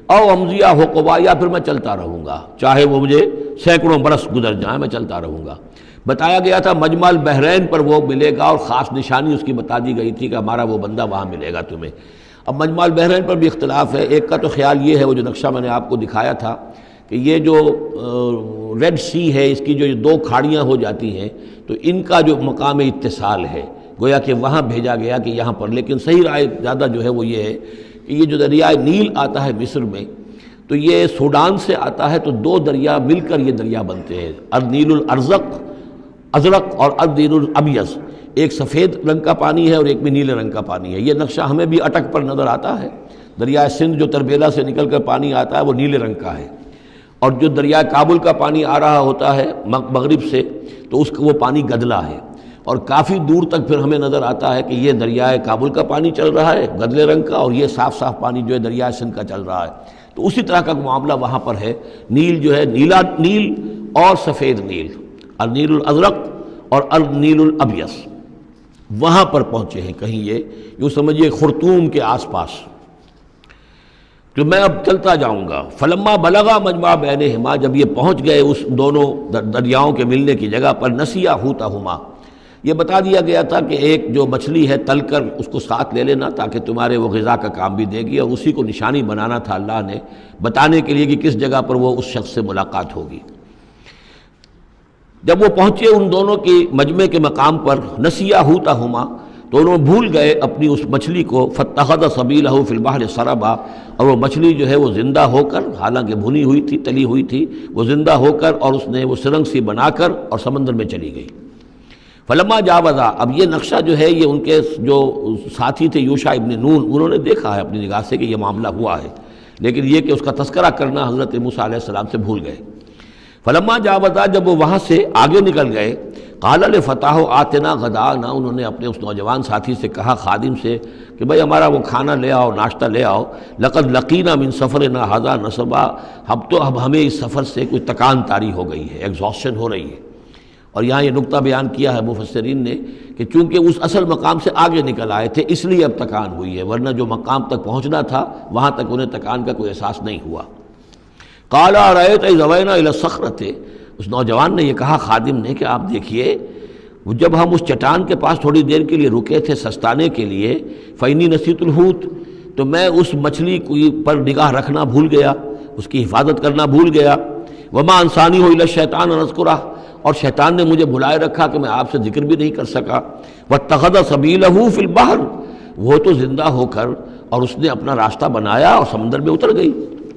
او امضیہ حقبا، یا پھر میں چلتا رہوں گا، چاہے وہ مجھے سینکڑوں برس گزر جائیں میں چلتا رہوں گا۔ بتایا گیا تھا مجمع البحرین پر وہ ملے گا، اور خاص نشانی اس کی بتا دی گئی تھی کہ ہمارا وہ بندہ وہاں ملے گا تمہیں۔ اب مجمع البحرین پر بھی اختلاف ہے، ایک کا تو خیال یہ ہے، وہ جو نقشہ میں نے آپ کو دکھایا تھا کہ یہ جو ریڈ سی ہے، اس کی جو 2 کھاڑیاں ہو جاتی ہیں، تو ان کا جو مقام اتصال ہے گویا کہ وہاں بھیجا گیا کہ یہاں پر، لیکن صحیح رائے زیادہ جو ہے وہ یہ ہے کہ یہ جو دریائے نیل آتا ہے مصر میں، تو یہ سوڈان سے آتا ہے، تو 2 دریا مل کر یہ دریا بنتے ہیں، النیل الازرق اور النیل الابیض، ایک سفید رنگ کا پانی ہے اور ایک بھی نیلے رنگ کا پانی ہے۔ یہ نقشہ ہمیں بھی اٹک پر نظر آتا ہے، دریائے سندھ جو تربیلا سے نکل کر پانی آتا ہے وہ نیلے رنگ کا ہے، اور جو دریائے کابل کا پانی آ رہا ہوتا ہے مغرب سے تو اس کا وہ پانی گدلا ہے، اور کافی دور تک پھر ہمیں نظر آتا ہے کہ یہ دریائے کابل کا پانی چل رہا ہے گدلے رنگ کا، اور یہ صاف صاف پانی جو ہے دریائے سندھ کا چل رہا ہے۔ تو اسی طرح کا معاملہ وہاں پر ہے، نیل جو ہے نیلا نیل اور سفید نیل، النیل الازرق اور النیل الابیض، وہاں پر پہنچے ہیں کہیں، یہ یوں سمجھیے خرطوم کے آس پاس، کہ میں اب چلتا جاؤں گا۔ فلما بلغا مجمع بینہما، جب یہ پہنچ گئے اس دونوں دریاؤں کے ملنے کی جگہ پر، نسیا حوتہما، یہ بتا دیا گیا تھا کہ ایک جو مچھلی ہے تل کر اس کو ساتھ لے لینا تاکہ تمہارے وہ غذا کا کام بھی دے گی، اور اسی کو نشانی بنانا تھا اللہ نے بتانے کے لیے کہ کس جگہ پر وہ اس شخص سے ملاقات ہوگی۔ جب وہ پہنچے ان دونوں کی مجمع کے مقام پر، نسیا حوتہما، تو انہوں نے بھول گئے اپنی اس مچھلی کو، فاتخذ سبیلہ فی البحر سربا، اور وہ مچھلی جو ہے وہ زندہ ہو کر، حالانکہ بھنی ہوئی تھی تلی ہوئی تھی، وہ زندہ ہو کر اور اس نے وہ سرنگ سی بنا کر اور سمندر میں چلی گئی۔ فلما جاوزا، اب یہ نقشہ جو ہے یہ ان کے جو ساتھی تھے یوشع ابن نون، انہوں نے دیکھا ہے اپنی نگاہ سے کہ یہ معاملہ ہوا ہے، لیکن یہ کہ اس کا تذکرہ کرنا حضرت موسیٰ علیہ السلام سے بھول گئے۔ فلما جاوزا، جب وہ وہاں سے آگے نکل گئے، قال لفتاہ آتنا غداءنا، انہوں نے اپنے اس نوجوان ساتھی سے کہا، خادم سے، کہ بھائی ہمارا وہ کھانا لے آؤ، ناشتہ لے آؤ، لقد لقینا من سفرنا ھذا نصبا، اب ہمیں اس سفر سے کوئی تکان طاری ہو گئی ہے، ایگزاسشن ہو رہی ہے۔ اور یہاں یہ نقطہ بیان کیا ہے مفسرین نے کہ چونکہ اس اصل مقام سے آگے نکل آئے تھے اس لیے اب تکان ہوئی ہے، ورنہ جو مقام تک پہنچنا تھا وہاں تک انہیں تکان کا کوئی احساس نہیں ہوا۔ قال ارأیت اذ اوینا الی الصخرۃ، اس نوجوان نے یہ کہا خادم نے کہ آپ دیکھیے جب ہم اس چٹان کے پاس تھوڑی دیر کے لیے رکے تھے سستانے کے لیے، فإنی نسیت الحوت، تو میں اس مچھلی پر نگاہ رکھنا بھول گیا، اس کی حفاظت کرنا بھول گیا، وما انسانی الا الشیطان ان اذکرہ، اور شیطان نے مجھے بھلائے رکھا کہ میں آپ سے ذکر بھی نہیں کر سکا، واتخذ سبیلہ فی البحر، وہ تو زندہ ہو کر اور اس نے اپنا راستہ بنایا اور سمندر میں اتر گئی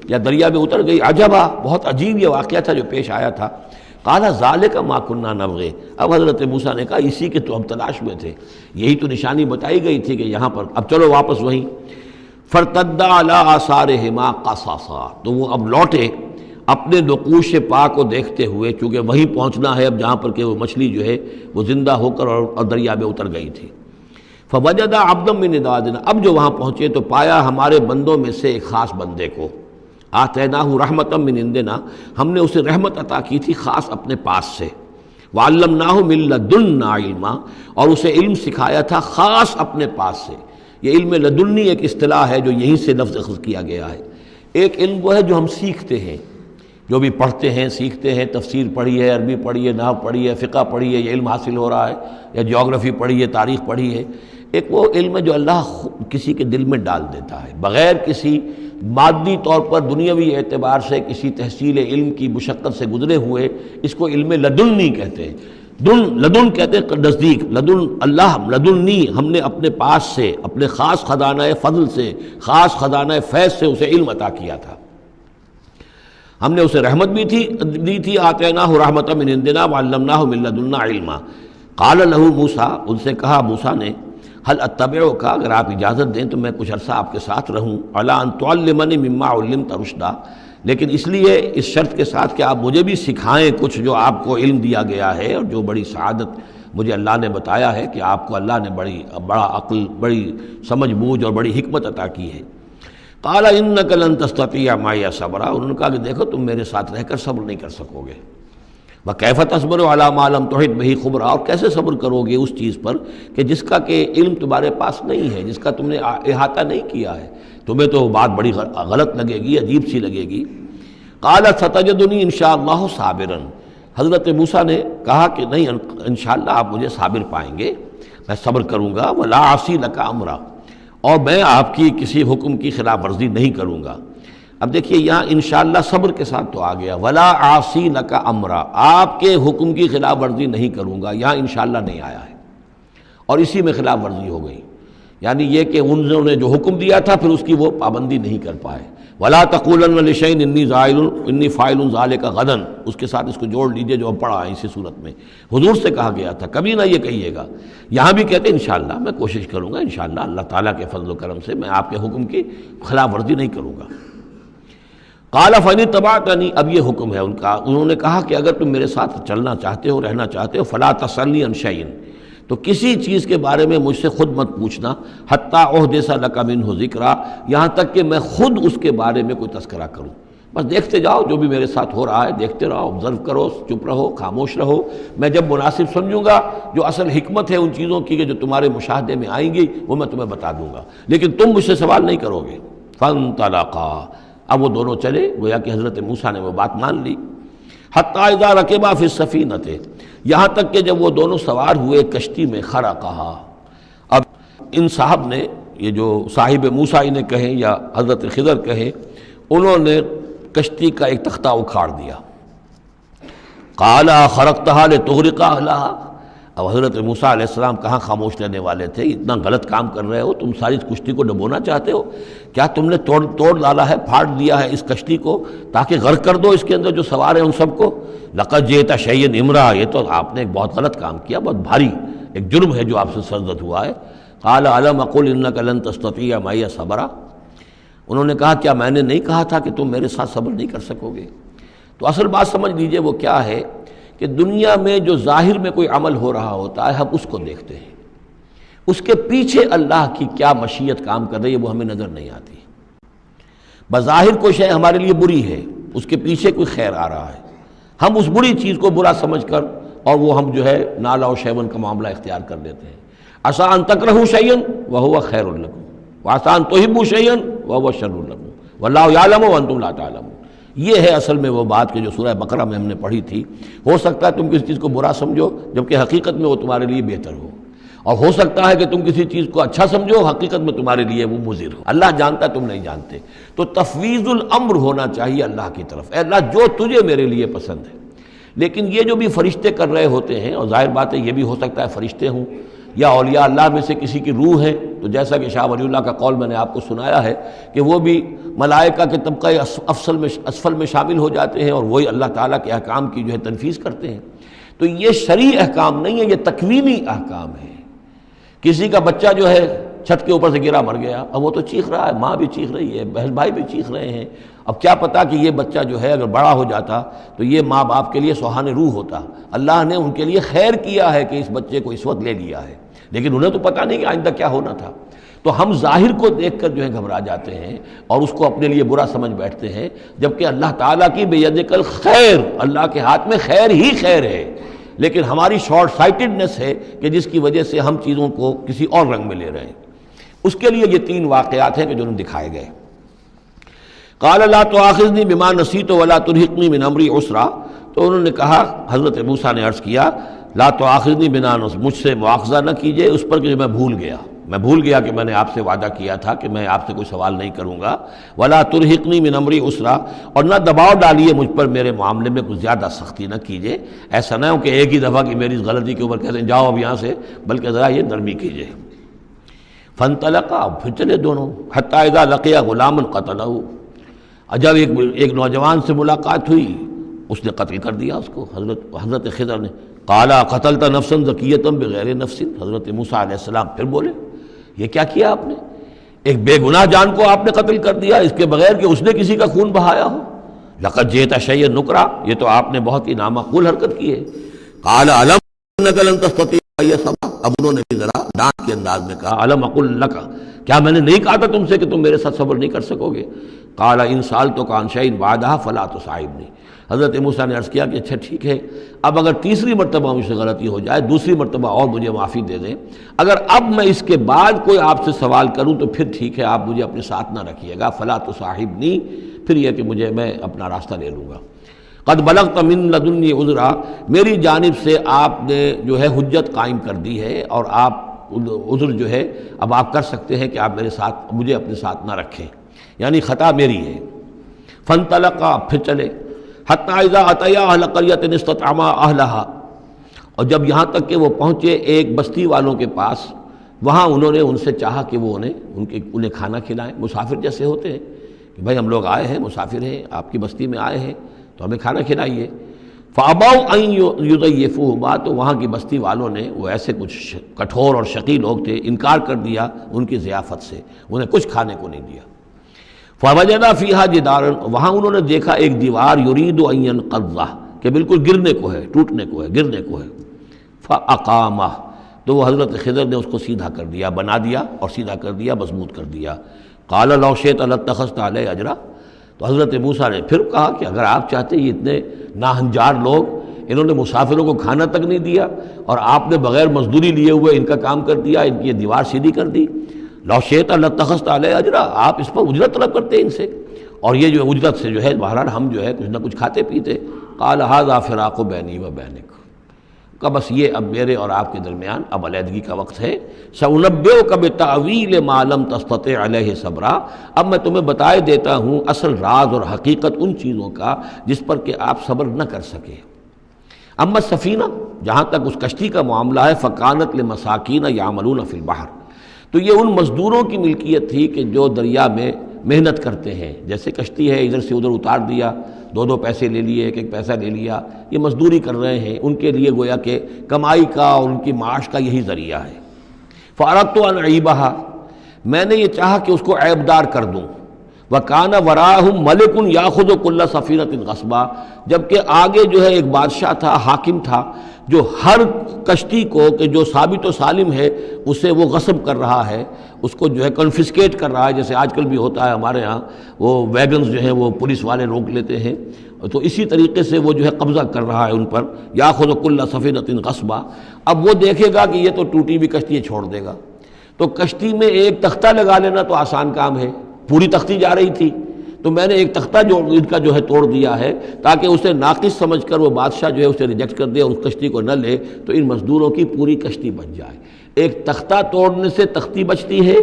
یا دریا میں اتر گئی۔ عجبا، بہت عجیب یہ واقعہ تھا جو پیش آیا تھا۔ قال ذالک ما کنا نبغی، اب حضرت موسیٰ نے کہا اسی کے تو ہم تلاش میں تھے، یہی تو نشانی بتائی گئی تھی کہ یہاں پر، اب چلو واپس وہیں۔ فارتدا علی آثارہما قصصا، تو وہ اب لوٹے اپنے نقوش پا کو دیکھتے ہوئے، چونکہ وہیں پہنچنا ہے اب جہاں پر کہ وہ مچھلی جو ہے وہ زندہ ہو کر اور دریا میں اتر گئی تھی۔ فوجد عبدا من عبادنا، اب جو وہاں پہنچے تو پایا ہمارے بندوں میں سے ایک خاص بندے کو، آتیناہ رحمتا من عندنا، ہم نے اسے رحمت عطا کی تھی خاص اپنے پاس سے، وعلمناہ من لدنا علما، اور اسے علم سکھایا تھا خاص اپنے پاس سے۔ یہ علم لدنی ایک اصطلاح ہے جو یہیں سے لفظ اخذ کیا گیا ہے۔ ایک علم وہ ہے جو ہم سیکھتے ہیں، جو بھی پڑھتے ہیں سیکھتے ہیں، تفسیر پڑھی ہے، عربی پڑھی ہے، نحو پڑھی ہے، فقہ پڑھی ہے، یہ علم حاصل ہو رہا ہے، یا جیوگرافی پڑھی ہے، تاریخ پڑھی ہے۔ ایک وہ علم ہے جو اللہ کسی کے دل میں ڈال دیتا ہے بغیر کسی مادی طور پر دنیاوی اعتبار سے کسی تحصیل علم کی مشقت سے گزرے ہوئے، اس کو علم لدنی کہتے ہیں۔ لدن کہتے ہیں نزدیک، لدن اللہ، لدنی، ہم نے اپنے پاس سے، اپنے خاص خزانہ فضل سے، خاص خزانہ فیض سے اسے علم عطا کیا تھا۔ ہم نے اسے رحمت بھی دی تھی، آتیناہ رحمتا من عندنا وعلمناہ من لدنا علما۔ قال لہ موسیٰ، ان سے کہا موسیٰ نے، هل اتبعک، اگر آپ اجازت دیں تو میں کچھ عرصہ آپ کے ساتھ رہوں، علی ان تعلمنی مما علمت رشدا، لیکن اس لیے اس شرط کے ساتھ کہ آپ مجھے بھی سکھائیں کچھ جو آپ کو علم دیا گیا ہے اور جو بڑی سعادت مجھے اللہ نے بتایا ہے کہ آپ کو اللہ نے بڑا عقل، بڑی سمجھ بوجھ اور بڑی حکمت عطا کی ہے۔ قال انک لن تستطیع معی صبرا، انہوں نے کہا کہ دیکھو تم میرے ساتھ رہ کر صبر نہیں کر سکو گے۔ وَكَيْفَ تَصْبِرُ عَلَىٰ مَا لَمْ تُحِطْ بِهِ خُبْرًا، اور کیسے صبر کرو گے اس چیز پر کہ جس کا کہ علم تمہارے پاس نہیں ہے، جس کا تم نے احاطہ نہیں کیا ہے، تمہیں تو بات بڑی غلط لگے گی، عجیب سی لگے گی۔ قَالَ سَتَجِدُنِي إِن شَاءَ اللَّهُ صَابِرًا، حضرت موسیٰ نے کہا کہ نہیں، انشاءاللہ آپ مجھے صابر پائیں گے، میں صبر کروں گا، وَلَا عَصِي لَكَ أَمْرًا، اور میں آپ کی کسی حکم کی خلاف ورزی نہیں کروں گا۔ اب دیکھیے یہاں انشاءاللہ صبر کے ساتھ تو آ گیا، ولا عاصی لک امرا، آپ کے حکم کی خلاف ورزی نہیں کروں گا، یہاں انشاءاللہ نہیں آیا ہے، اور اسی میں خلاف ورزی ہو گئی، یعنی یہ کہ انہوں نے جو حکم دیا تھا پھر اس کی وہ پابندی نہیں کر پائے۔ ولا تقولن لشیء انی فاعل ذلک غدا، اس کے ساتھ اس کو جوڑ لیجئے جو ہم پڑھا ہے اسی صورت میں، حضور سے کہا گیا تھا کبھی نہ یہ کہیے گا، یہاں بھی کہتے ہیں انشاءاللہ میں کوشش کروں گا، انشاءاللہ اللہ تعالیٰ کے فضل و کرم سے میں آپ کے حکم کی خلاف ورزی نہیں کروں گا۔ قال فإن اتبعتنی، اب یہ حکم ہے ان کا، انہوں نے کہا کہ اگر تم میرے ساتھ چلنا چاہتے ہو، رہنا چاہتے ہو، فلا تسألنی عن شیء، تو کسی چیز کے بارے میں مجھ سے خود مت پوچھنا، حتی احدث لک منہ ذکرا، یہاں تک کہ میں خود اس کے بارے میں کوئی تذکرہ کروں، بس دیکھتے جاؤ جو بھی میرے ساتھ ہو رہا ہے، دیکھتے رہو، آبزرو کرو، چپ رہو، خاموش رہو، میں جب مناسب سمجھوں گا جو اصل حکمت ہے ان چیزوں کی کہ جو تمہارے مشاہدے میں آئیں گی وہ میں تمہیں بتا دوں گا، لیکن تم مجھ سے سوال نہیں کرو گے۔ فانطلقا، اب وہ دونوں چلے، گویا کہ حضرت موسیٰ نے وہ بات مان لی۔ حتی اذا رکبا فی السفینۃ، یہاں تک کہ جب وہ دونوں سوار ہوئے کشتی میں، خرقہا، اب ان صاحب نے، یہ جو صاحب موسیٰ انہیں کہیں یا حضرت خضر کہیں، انہوں نے کشتی کا ایک تختہ اکھاڑ دیا۔ قال خرقتہا لتغرق اہلہا، اب حضرت موسیٰ علیہ السلام کہاں خاموش رہنے والے تھے، اتنا غلط کام کر رہے ہو تم، ساری کشتی کو ڈبونا چاہتے ہو، کیا تم نے توڑ ڈالا ہے، پھاڑ دیا ہے اس کشتی کو تاکہ غرق کر دو اس کے اندر جو سوار ہیں ان سب کو؟ لقد جئت شیئا امرا، یہ تو آپ نے ایک بہت غلط کام کیا، بہت بھاری ایک جرم ہے جو آپ سے سرزد ہوا ہے۔ قال الم اقل انک لن تستطیع معی صبرا، انہوں نے کہا کیا میں نے نہیں کہا تھا کہ تم میرے ساتھ صبر نہیں کر سکو گے؟ تو اصل بات سمجھ لیجئے وہ کیا ہے کہ دنیا میں جو ظاہر میں کوئی عمل ہو رہا ہوتا ہے ہم اس کو دیکھتے ہیں، اس کے پیچھے اللہ کی کیا مشیت کام کر رہی ہے وہ ہمیں نظر نہیں آتی۔ بظاہر کوئی شے ہمارے لیے بری ہے، اس کے پیچھے کوئی خیر آ رہا ہے، ہم اس بری چیز کو برا سمجھ کر اور وہ ہم جو ہے نالا و شیون کا معاملہ اختیار کر لیتے ہیں۔ عسیٰ ان تکرہوا شیئا وہو خیر لکم وعسیٰ ان تحبوا شیئا وہو شر لکم واللہ یعلم وانتم لا تعلمون۔ یہ ہے اصل میں وہ بات کہ جو سورہ بقرہ میں ہم نے پڑھی تھی۔ ہو سکتا ہے تم کسی چیز کو برا سمجھو جبکہ حقیقت میں وہ تمہارے لیے بہتر ہو، اور ہو سکتا ہے کہ تم کسی چیز کو اچھا سمجھو حقیقت میں تمہارے لیے وہ مضر ہو۔ اللہ جانتا ہے، تم نہیں جانتے۔ تو تفویض الامر ہونا چاہیے اللہ کی طرف، اے اللہ جو تجھے میرے لیے پسند ہے۔ لیکن یہ جو بھی فرشتے کر رہے ہوتے ہیں، اور ظاہر بات ہے یہ بھی ہو سکتا ہے فرشتے ہوں یا اولیاء اللہ میں سے کسی کی روح ہے، تو جیسا کہ شاہ ولی اللہ کا قول میں نے آپ کو سنایا ہے کہ وہ بھی ملائکہ کے طبقہ اسفل میں شامل ہو جاتے ہیں اور وہی اللہ تعالیٰ کے احکام کی جو ہے تنفیذ کرتے ہیں۔ تو یہ شرعی احکام نہیں ہے، یہ تکوینی احکام ہے۔ کسی کا بچہ جو ہے چھت کے اوپر سے گرا مر گیا، اب وہ تو چیخ رہا ہے، ماں بھی چیخ رہی ہے، بہن بھائی بھی چیخ رہے ہیں۔ اب کیا پتا کہ یہ بچہ جو ہے اگر بڑا ہو جاتا تو یہ ماں باپ کے لیے سوہان روح ہوتا۔ اللہ نے ان کے لیے خیر کیا ہے کہ اس بچے کو اس وقت لے لیا ہے، لیکن انہیں تو پتہ نہیں کہ آئندہ کیا ہونا تھا۔ تو ہم ظاہر کو دیکھ کر جو ہے گھبرا جاتے ہیں اور اس کو اپنے لیے برا سمجھ بیٹھتے ہیں، جبکہ اللہ تعالیٰ کی بیدک الخیر، اللہ کے ہاتھ میں خیر ہی خیر ہے، لیکن ہماری شارٹ سائٹڈنس ہے کہ جس کی وجہ سے ہم چیزوں کو کسی اور رنگ میں لے رہے ہیں۔ اس کے لیے یہ تین واقعات ہیں کہ جو انہوں نے دکھائے گئے۔ قال لا تؤاخذنی بما نسیت ولا ترہقنی من امری عسرا، تو انہوں نے کہا، حضرت موسیٰ نے عرض کیا لا تؤاخذنی بما نسیت، مجھ سے مواخذہ نہ کیجئے اس پر کہ میں بھول گیا کہ میں نے آپ سے وعدہ کیا تھا کہ میں آپ سے کوئی سوال نہیں کروں گا۔ ولا ترہقنی من امری عسرا، اور نہ دباؤ ڈالیے مجھ پر میرے معاملے میں کچھ زیادہ سختی نہ کیجئے، ایسا نہ ہو کہ ایک ہی دفعہ کی میری اس غلطی کے اوپر کہتے ہیں جاؤ اب یہاں سے، بلکہ ذرا یہ نرمی کیجئے۔ فانطلقا، پھر چلے دونوں، حتی اذا لقیا غلاما قتلہ، جب ایک نوجوان سے ملاقات ہوئی اس نے قتل کر دیا اس کو، حضرت خضر نے۔ قالا قتلت نفسا زکیۃ بغیر نفس، حضرت موسیٰ علیہ السلام پھر بولے یہ کیا کیا آپ نے؟ ایک بے گناہ جان کو آپ نے قتل کر دیا اس کے بغیر کہ اس نے کسی کا خون بہایا ہو۔ لقد جئت شیئا نکرا، یہ تو آپ نے بہت ہی نامعقول حرکت کی ہے۔ قال الم انک لن تستطیع معی صبرا، اب انہوں نے بھی ذرا ڈانٹ کے انداز میں کہا الم اقل لک، کیا میں نے نہیں کہا تھا تم سے کہ تم میرے ساتھ صبر نہیں کر سکو گے؟ قال ان سألتک عن شیء بعدها فلا تصاحبنی، حضرت موسیٰ نے عرض کیا کہ اچھا ٹھیک ہے، اب اگر تیسری مرتبہ مجھ سے غلطی ہو جائے، دوسری مرتبہ اور مجھے معافی دے دیں، اگر اب میں اس کے بعد کوئی آپ سے سوال کروں تو پھر ٹھیک ہے، آپ مجھے اپنے ساتھ نہ رکھیے گا، فلا تصاحبنی، پھر یہ کہ میں اپنا راستہ لے لوں گا۔ قد بلغت من لدنی عذرا، میری جانب سے آپ نے جو ہے حجت قائم کر دی ہے اور آپ عذر جو ہے اب آپ کر سکتے ہیں کہ آپ مجھے اپنے ساتھ نہ رکھیں، یعنی خطا میری ہے۔ فانطلقا، پھر چلے، حتی اذا اتیا اہل قریۃ استطعما اہلہا، اور جب یہاں تک کہ وہ پہنچے ایک بستی والوں کے پاس، وہاں انہوں نے ان سے چاہا کہ وہ انہیں کھانا کھلائیں، مسافر جیسے ہوتے ہیں کہ بھائی ہم لوگ آئے ہیں، مسافر ہیں، آپ کی بستی میں آئے ہیں تو ہمیں کھانا کھلائیے۔ فابوا ان یضیفوہما، تو وہاں کی بستی والوں نے، وہ ایسے کچھ کٹھور اور شقی لوگ تھے، انکار کر دیا ان کی ضیافت سے، انہیں کچھ کھانے کو نہیں دیا۔ فوجدا فیہا جدارا، وہاں انہوں نے دیکھا ایک دیوار، یرید ان ینقضہ، کہ بالکل گرنے کو ہے، ٹوٹنے کو ہے، گرنے کو ہے۔ فاقامہ، تو وہ حضرت خضر نے اس کو سیدھا کر دیا، بنا دیا اور سیدھا کر دیا، مضبوط کر دیا۔ قال لو شئت لاتخذت علیہ اجرا، تو حضرت موسیٰ نے پھر کہا کہ اگر آپ چاہتے، یہ اتنے ناہنجار لوگ، انہوں نے مسافروں کو کھانا تک نہیں دیا اور آپ نے بغیر مزدوری لیے ہوئے ان کا کام کر دیا، ان کی دیوار سیدھی کر دی۔ لو شئت لاتخذت علیہ اجرا، آپ اس پر اجرت طلب کرتے ان سے، اور یہ جو اجرت سے جو ہے بہرحال ہم جو ہے کچھ نہ کچھ کھاتے پیتے۔ قال ھذا فراق بینی و بینک، کہ بس یہ اب میرے اور آپ کے درمیان اب علیحدگی کا وقت ہے۔ سأنبئک بتأویل ما لم تستطع علیہ صبرا، اب میں تمہیں بتائے دیتا ہوں اصل راز اور حقیقت ان چیزوں کا جس پر کہ آپ صبر نہ کر سکے۔ اما السفینہ، جہاں تک اس کشتی کا معاملہ ہے، فکانت لمساکین یعملون فی البحر، تو یہ ان مزدوروں کی ملکیت تھی کہ جو دریا میں محنت کرتے ہیں، جیسے کشتی ہے ادھر سے ادھر اتار دیا، دو پیسے لے لیے، ایک پیسہ لے لیا، یہ مزدوری کر رہے ہیں، ان کے لیے گویا کہ کمائی کا اور ان کی معاش کا یہی ذریعہ ہے۔ فأردت أن أعيبها، میں نے یہ چاہا کہ اس کو عیب دار کر دوں۔ وَكَانَ وَرَاءَهُمْ مَلِكٌ يَأْخُذُ كُلَّ سَفِينَةٍ غَصْبًا، جبکہ آگے جو ہے ایک بادشاہ تھا، حاکم تھا، جو ہر کشتی کو کہ جو ثابت و سالم ہے اسے وہ غصب کر رہا ہے، اس کو جو ہے کنفسکیٹ کر رہا ہے، جیسے آج کل بھی ہوتا ہے ہمارے ہاں، وہ ویگنز جو ہیں وہ پولیس والے روک لیتے ہیں تو اسی طریقے سے وہ جو ہے قبضہ کر رہا ہے ان پر، یاخذ کل سفینۃ غصبا۔ اب وہ دیکھے گا کہ یہ تو ٹوٹی ہوئی کشتی چھوڑ دے گا، تو کشتی میں ایک تختہ لگا لینا تو آسان کام ہے، پوری تختی جا رہی تھی تو میں نے ایک تختہ جو ان کا جو ہے توڑ دیا ہے تاکہ اسے ناقص سمجھ کر وہ بادشاہ جو ہے اسے ریجیکٹ کر دے اور اس کشتی کو نہ لے، تو ان مزدوروں کی پوری کشتی بچ جائے۔ ایک تختہ توڑنے سے تختی بچتی ہے،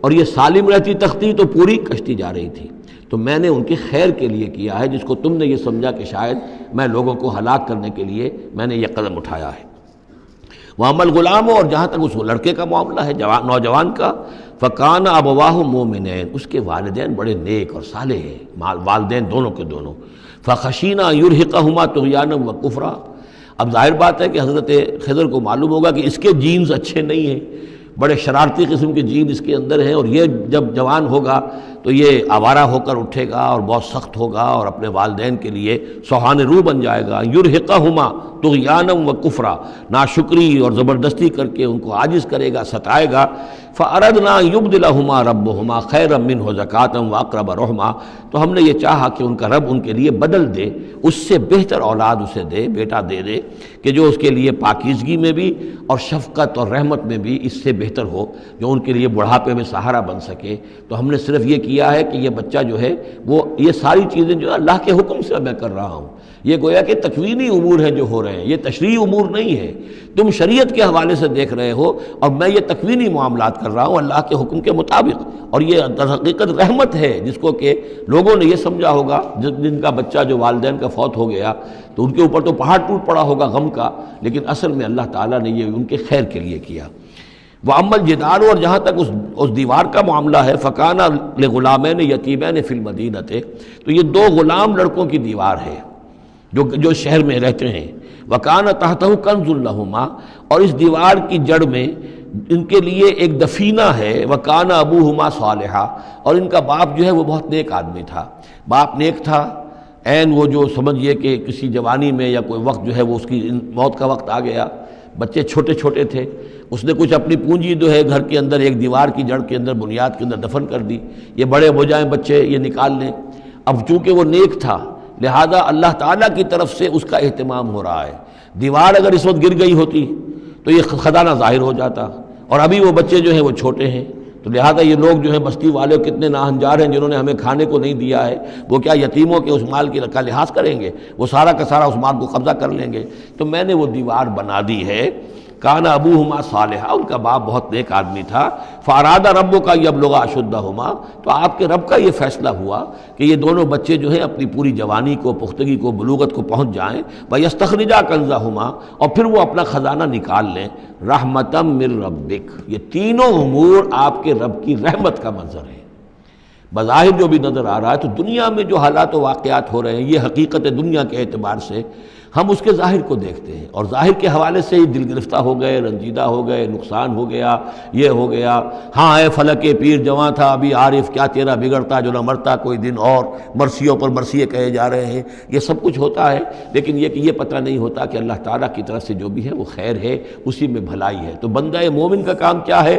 اور یہ سالم رہتی تختی تو پوری کشتی جا رہی تھی۔ تو میں نے ان کے خیر کے لیے کیا ہے، جس کو تم نے یہ سمجھا کہ شاید میں لوگوں کو ہلاک کرنے کے لیے میں نے یہ قدم اٹھایا ہے۔ وَأَمَّا الْغُلَامُ، اور جہاں تک اس لڑکے کا معاملہ ہے، نوجوان کا، فَكَانَ أَبَوَاهُ مُؤْمِنَيْنِ، اس کے والدین بڑے نیک اور صالح ہیں، والدین دونوں کے دونوں۔ فَخَشِينَا أَن يُرْهِقَهُمَا طُغْيَانًا وَكُفْرًا، اب ظاہر بات ہے کہ حضرت خضر کو معلوم ہوگا کہ اس کے جینز اچھے نہیں ہیں، بڑے شرارتی قسم کے جین اس کے اندر ہیں، اور یہ جب جوان ہوگا تو یہ آوارہ ہو کر اٹھے گا اور بہت سخت ہوگا اور اپنے والدین کے لیے سوہان رو بن جائے گا۔ یرہقہما طغیانا و کفرا، ناشکری اور زبردستی کر کے ان کو عاجز کرے گا، ستائے گا۔ فاردنا یبدلہما ربہما خیرا منہ زکاۃ واقرب رحما، تو ہم نے یہ چاہا کہ ان کا رب ان کے لیے بدل دے، اس سے بہتر اولاد اسے دے، بیٹا دے دے کہ جو اس کے لیے پاکیزگی میں بھی اور شفقت اور رحمت میں بھی اس سے بہتر ہو، جو ان کے لیے بڑھاپے میں سہارا بن سکے۔ تو ہم نے صرف یہ کیا ہے کہ یہ بچہ جو ہے وہ یہ ساری چیزیں جو اللہ کے حکم سے میں کر رہا ہوں، یہ گویا کہ تکوینی امور ہیں جو ہو رہے ہیں، یہ تشریعی امور نہیں ہے، تم شریعت کے حوالے سے دیکھ رہے ہو اور میں یہ تکوینی معاملات کر رہا ہوں اللہ کے حکم کے مطابق۔ اور یہ در حقیقت رحمت ہے، جس کو کہ لوگوں نے یہ سمجھا ہوگا جن کا بچہ جو والدین کا فوت ہو گیا تو ان کے اوپر تو پہاڑ ٹوٹ پڑا ہوگا غم کا، لیکن اصل میں اللہ تعالیٰ نے یہ ان کے خیر کے لیے کیا۔ وَأَمَّا الْجِدَارُ، اور جہاں تک اس دیوار کا معاملہ ہے، فَكَانَ لِغُلَامَيْنِ يَتِيمَيْنِ فِي الْمَدِينَةِ، تو یہ دو غلام لڑکوں کی دیوار ہے جو شہر میں رہتے ہیں۔ وَكَانَ تَحْتَهُ كَنْزٌ لَهُمَا، اور اس دیوار کی جڑ میں ان کے لیے ایک دفینہ ہے۔ وَكَانَ أَبُوهُمَا صَالِحًا، اور ان کا باپ جو ہے وہ بہت نیک آدمی تھا، باپ نیک تھا، عین وہ جو سمجھئے کہ کسی جوانی میں یا کوئی وقت جو ہے وہ اس کی موت کا وقت آ گیا، بچے چھوٹے چھوٹے تھے، اس نے کچھ اپنی پونجی جو ہے گھر کے اندر ایک دیوار کی جڑ کے اندر بنیاد کے اندر دفن کر دی، یہ بڑے ہو جائیں بچے یہ نکال لیں۔ اب چونکہ وہ نیک تھا لہذا اللہ تعالیٰ کی طرف سے اس کا اہتمام ہو رہا ہے۔ دیوار اگر اس وقت گر گئی ہوتی تو یہ خزانہ ظاہر ہو جاتا، اور ابھی وہ بچے جو ہیں وہ چھوٹے ہیں، تو لہذا یہ لوگ جو ہیں بستی والے کتنے ناہنجار ہیں جنہوں نے ہمیں کھانے کو نہیں دیا ہے، وہ کیا یتیموں کے اس مال کا لحاظ کریں گے؟ وہ سارا کا سارا اس مال کو قبضہ کر لیں گے۔ تو میں نے وہ دیوار بنا دی ہے۔ کان ابوہما صالحا، ان کا باپ بہت نیک آدمی تھا۔ فاراد ربک یبلغ اشدہما، تو آپ کے رب کا یہ فیصلہ ہوا کہ یہ دونوں بچے جو ہیں اپنی پوری جوانی کو، پختگی کو، بلوغت کو پہنچ جائیں، ویستخرجا کنزہما، اور پھر وہ اپنا خزانہ نکال لیں۔ رحمتا من ربک، یہ تینوں امور آپ کے رب کی رحمت کا منظر ہے۔ بظاہر جو بھی نظر آ رہا ہے، تو دنیا میں جو حالات و واقعات ہو رہے ہیں یہ حقیقت دنیا کے اعتبار سے ہم اس کے ظاہر کو دیکھتے ہیں، اور ظاہر کے حوالے سے ہی دل گرفتہ ہو گئے، رنجیدہ ہو گئے، نقصان ہو گیا، یہ ہو گیا، ہاں اے فلک پیر جواں تھا ابھی عارف، کیا تیرا بگڑتا جو نہ مرتا کوئی دن اور، مرثیوں پر مرثیے کہے جا رہے ہیں، یہ سب کچھ ہوتا ہے، لیکن یہ کہ یہ پتہ نہیں ہوتا کہ اللہ تعالیٰ کی طرف سے جو بھی ہے وہ خیر ہے، اسی میں بھلائی ہے۔ تو بندہ مومن کا کام کیا ہے؟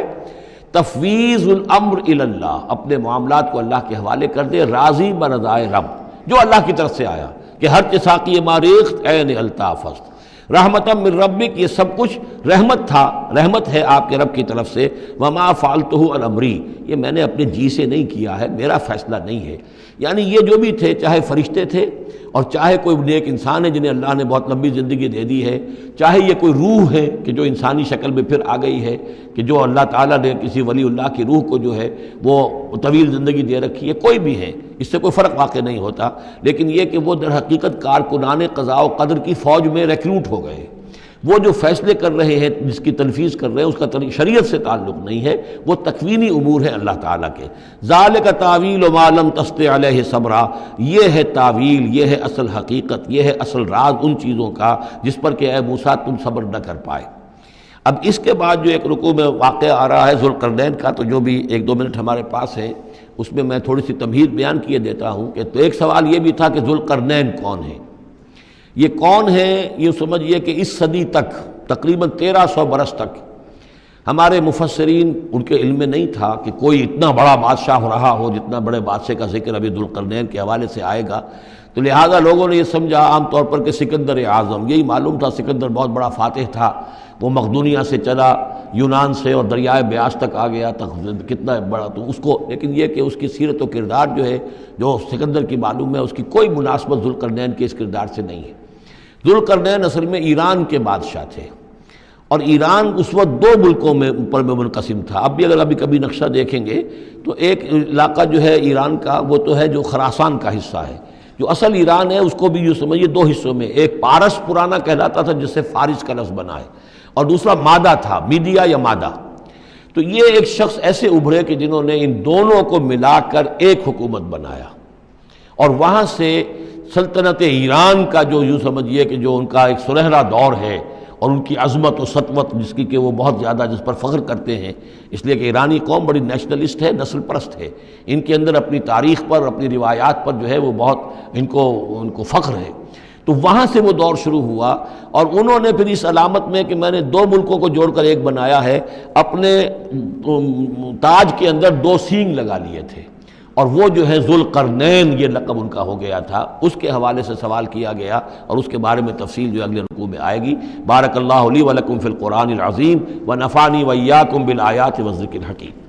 تفویض الامر الی اللہ، اپنے معاملات کو اللہ کے حوالے کر دے، راضی برضائے رب، جو اللہ کی طرف سے آیا کہ ہر ساقی ماریخت عین الطافست، رحمتا من ربک، یہ سب کچھ رحمت تھا، رحمت ہے آپ کے رب کی طرف سے۔ وما فعلتہ عن امری، یہ میں نے اپنے جی سے نہیں کیا ہے، میرا فیصلہ نہیں ہے۔ یعنی یہ جو بھی تھے، چاہے فرشتے تھے اور چاہے کوئی نیک انسان ہے جنہیں اللہ نے بہت لمبی زندگی دے دی ہے، چاہے یہ کوئی روح ہے کہ جو انسانی شکل میں پھر آ گئی ہے، کہ جو اللہ تعالیٰ نے کسی ولی اللہ کی روح کو جو ہے وہ طویل زندگی دے رکھی ہے، کوئی بھی ہے، اس سے کوئی فرق واقع نہیں ہوتا، لیکن یہ کہ وہ در حقیقت کارکنان قضاء و قدر کی فوج میں ریکروٹ ہو گئے۔ وہ جو فیصلے کر رہے ہیں، جس کی تنفیذ کر رہے ہیں، اس کا شریعت سے تعلق نہیں ہے، وہ تکوینی امور ہے اللہ تعالیٰ کے۔ ذالک تعویل ما لم تستطع علیہ صبرا، یہ ہے تعویل، یہ ہے اصل حقیقت، یہ ہے اصل راز ان چیزوں کا جس پر کہ اے موسیٰ تم صبر نہ کر پائے۔ اب اس کے بعد جو ایک رکوع میں واقعہ آ رہا ہے ذوالقرنین کا، تو جو بھی 1-2 منٹ ہمارے پاس ہے اس میں میں تھوڑی سی تمہید بیان کیے دیتا ہوں کہ تو ایک سوال یہ بھی تھا کہ ذوالقرنین کون ہے؟ یہ کون ہے؟ یہ سمجھئے کہ اس صدی تک تقریباً 1300 برس تک ہمارے مفسرین ان کے علم میں نہیں تھا کہ کوئی اتنا بڑا بادشاہ رہا ہو جتنا بڑے بادشاہ کا ذکر ابھی ذوالقرنین کے حوالے سے آئے گا۔ تو لہٰذا لوگوں نے یہ سمجھا عام طور پر کہ سکندر اعظم، یہی معلوم تھا سکندر بہت بڑا فاتح تھا، وہ مقدونیہ سے چلا یونان سے اور دریائے بیاس تک آ گیا تک، کتنا بڑا تو اس کو، لیکن یہ کہ اس کی سیرت و کردار جو ہے جو سکندر کی معلوم ہے اس کی کوئی مناسبت ذوالقرنین کے اس کردار سے نہیں ہے۔ ذوالقرنین اصل میں ایران کے بادشاہ تھے، اور ایران اس وقت دو ملکوں میں اوپر میں منقسم تھا۔ اب بھی اگر ابھی کبھی نقشہ دیکھیں گے تو ایک علاقہ جو ہے ایران کا وہ تو ہے جو خراسان کا حصہ ہے، جو اصل ایران ہے اس کو بھی یوں سمجھیے دو حصوں میں، ایک پارس پرانا کہلاتا تھا جس سے فارس کا لفظ بنا ہے، اور دوسرا مادہ تھا، میڈیا یا مادہ۔ تو یہ ایک شخص ایسے ابھرے کہ جنہوں نے ان دونوں کو ملا کر ایک حکومت بنایا، اور وہاں سے سلطنت ایران کا جو یوں سمجھیے کہ جو ان کا ایک سنہرا دور ہے، اور ان کی عظمت و سطوت جس کی کہ وہ بہت زیادہ جس پر فخر کرتے ہیں، اس لیے کہ ایرانی قوم بڑی نیشنلسٹ ہے، نسل پرست ہے، ان کے اندر اپنی تاریخ پر، اپنی روایات پر جو ہے وہ بہت ان کو فخر ہے۔ تو وہاں سے وہ دور شروع ہوا، اور انہوں نے پھر اس علامت میں کہ میں نے دو ملکوں کو جوڑ کر ایک بنایا ہے، اپنے تاج کے اندر دو سینگ لگا لیے تھے، اور وہ جو ہے ذوالقرنین یہ لقب ان کا ہو گیا تھا۔ اس کے حوالے سے سوال کیا گیا، اور اس کے بارے میں تفصیل جو اگلے رکوع میں آئے گی۔ بارک اللہ لی ولکم فی القرآن العظیم ونفعنی وایاکم بالآیات والذکر الحکیم۔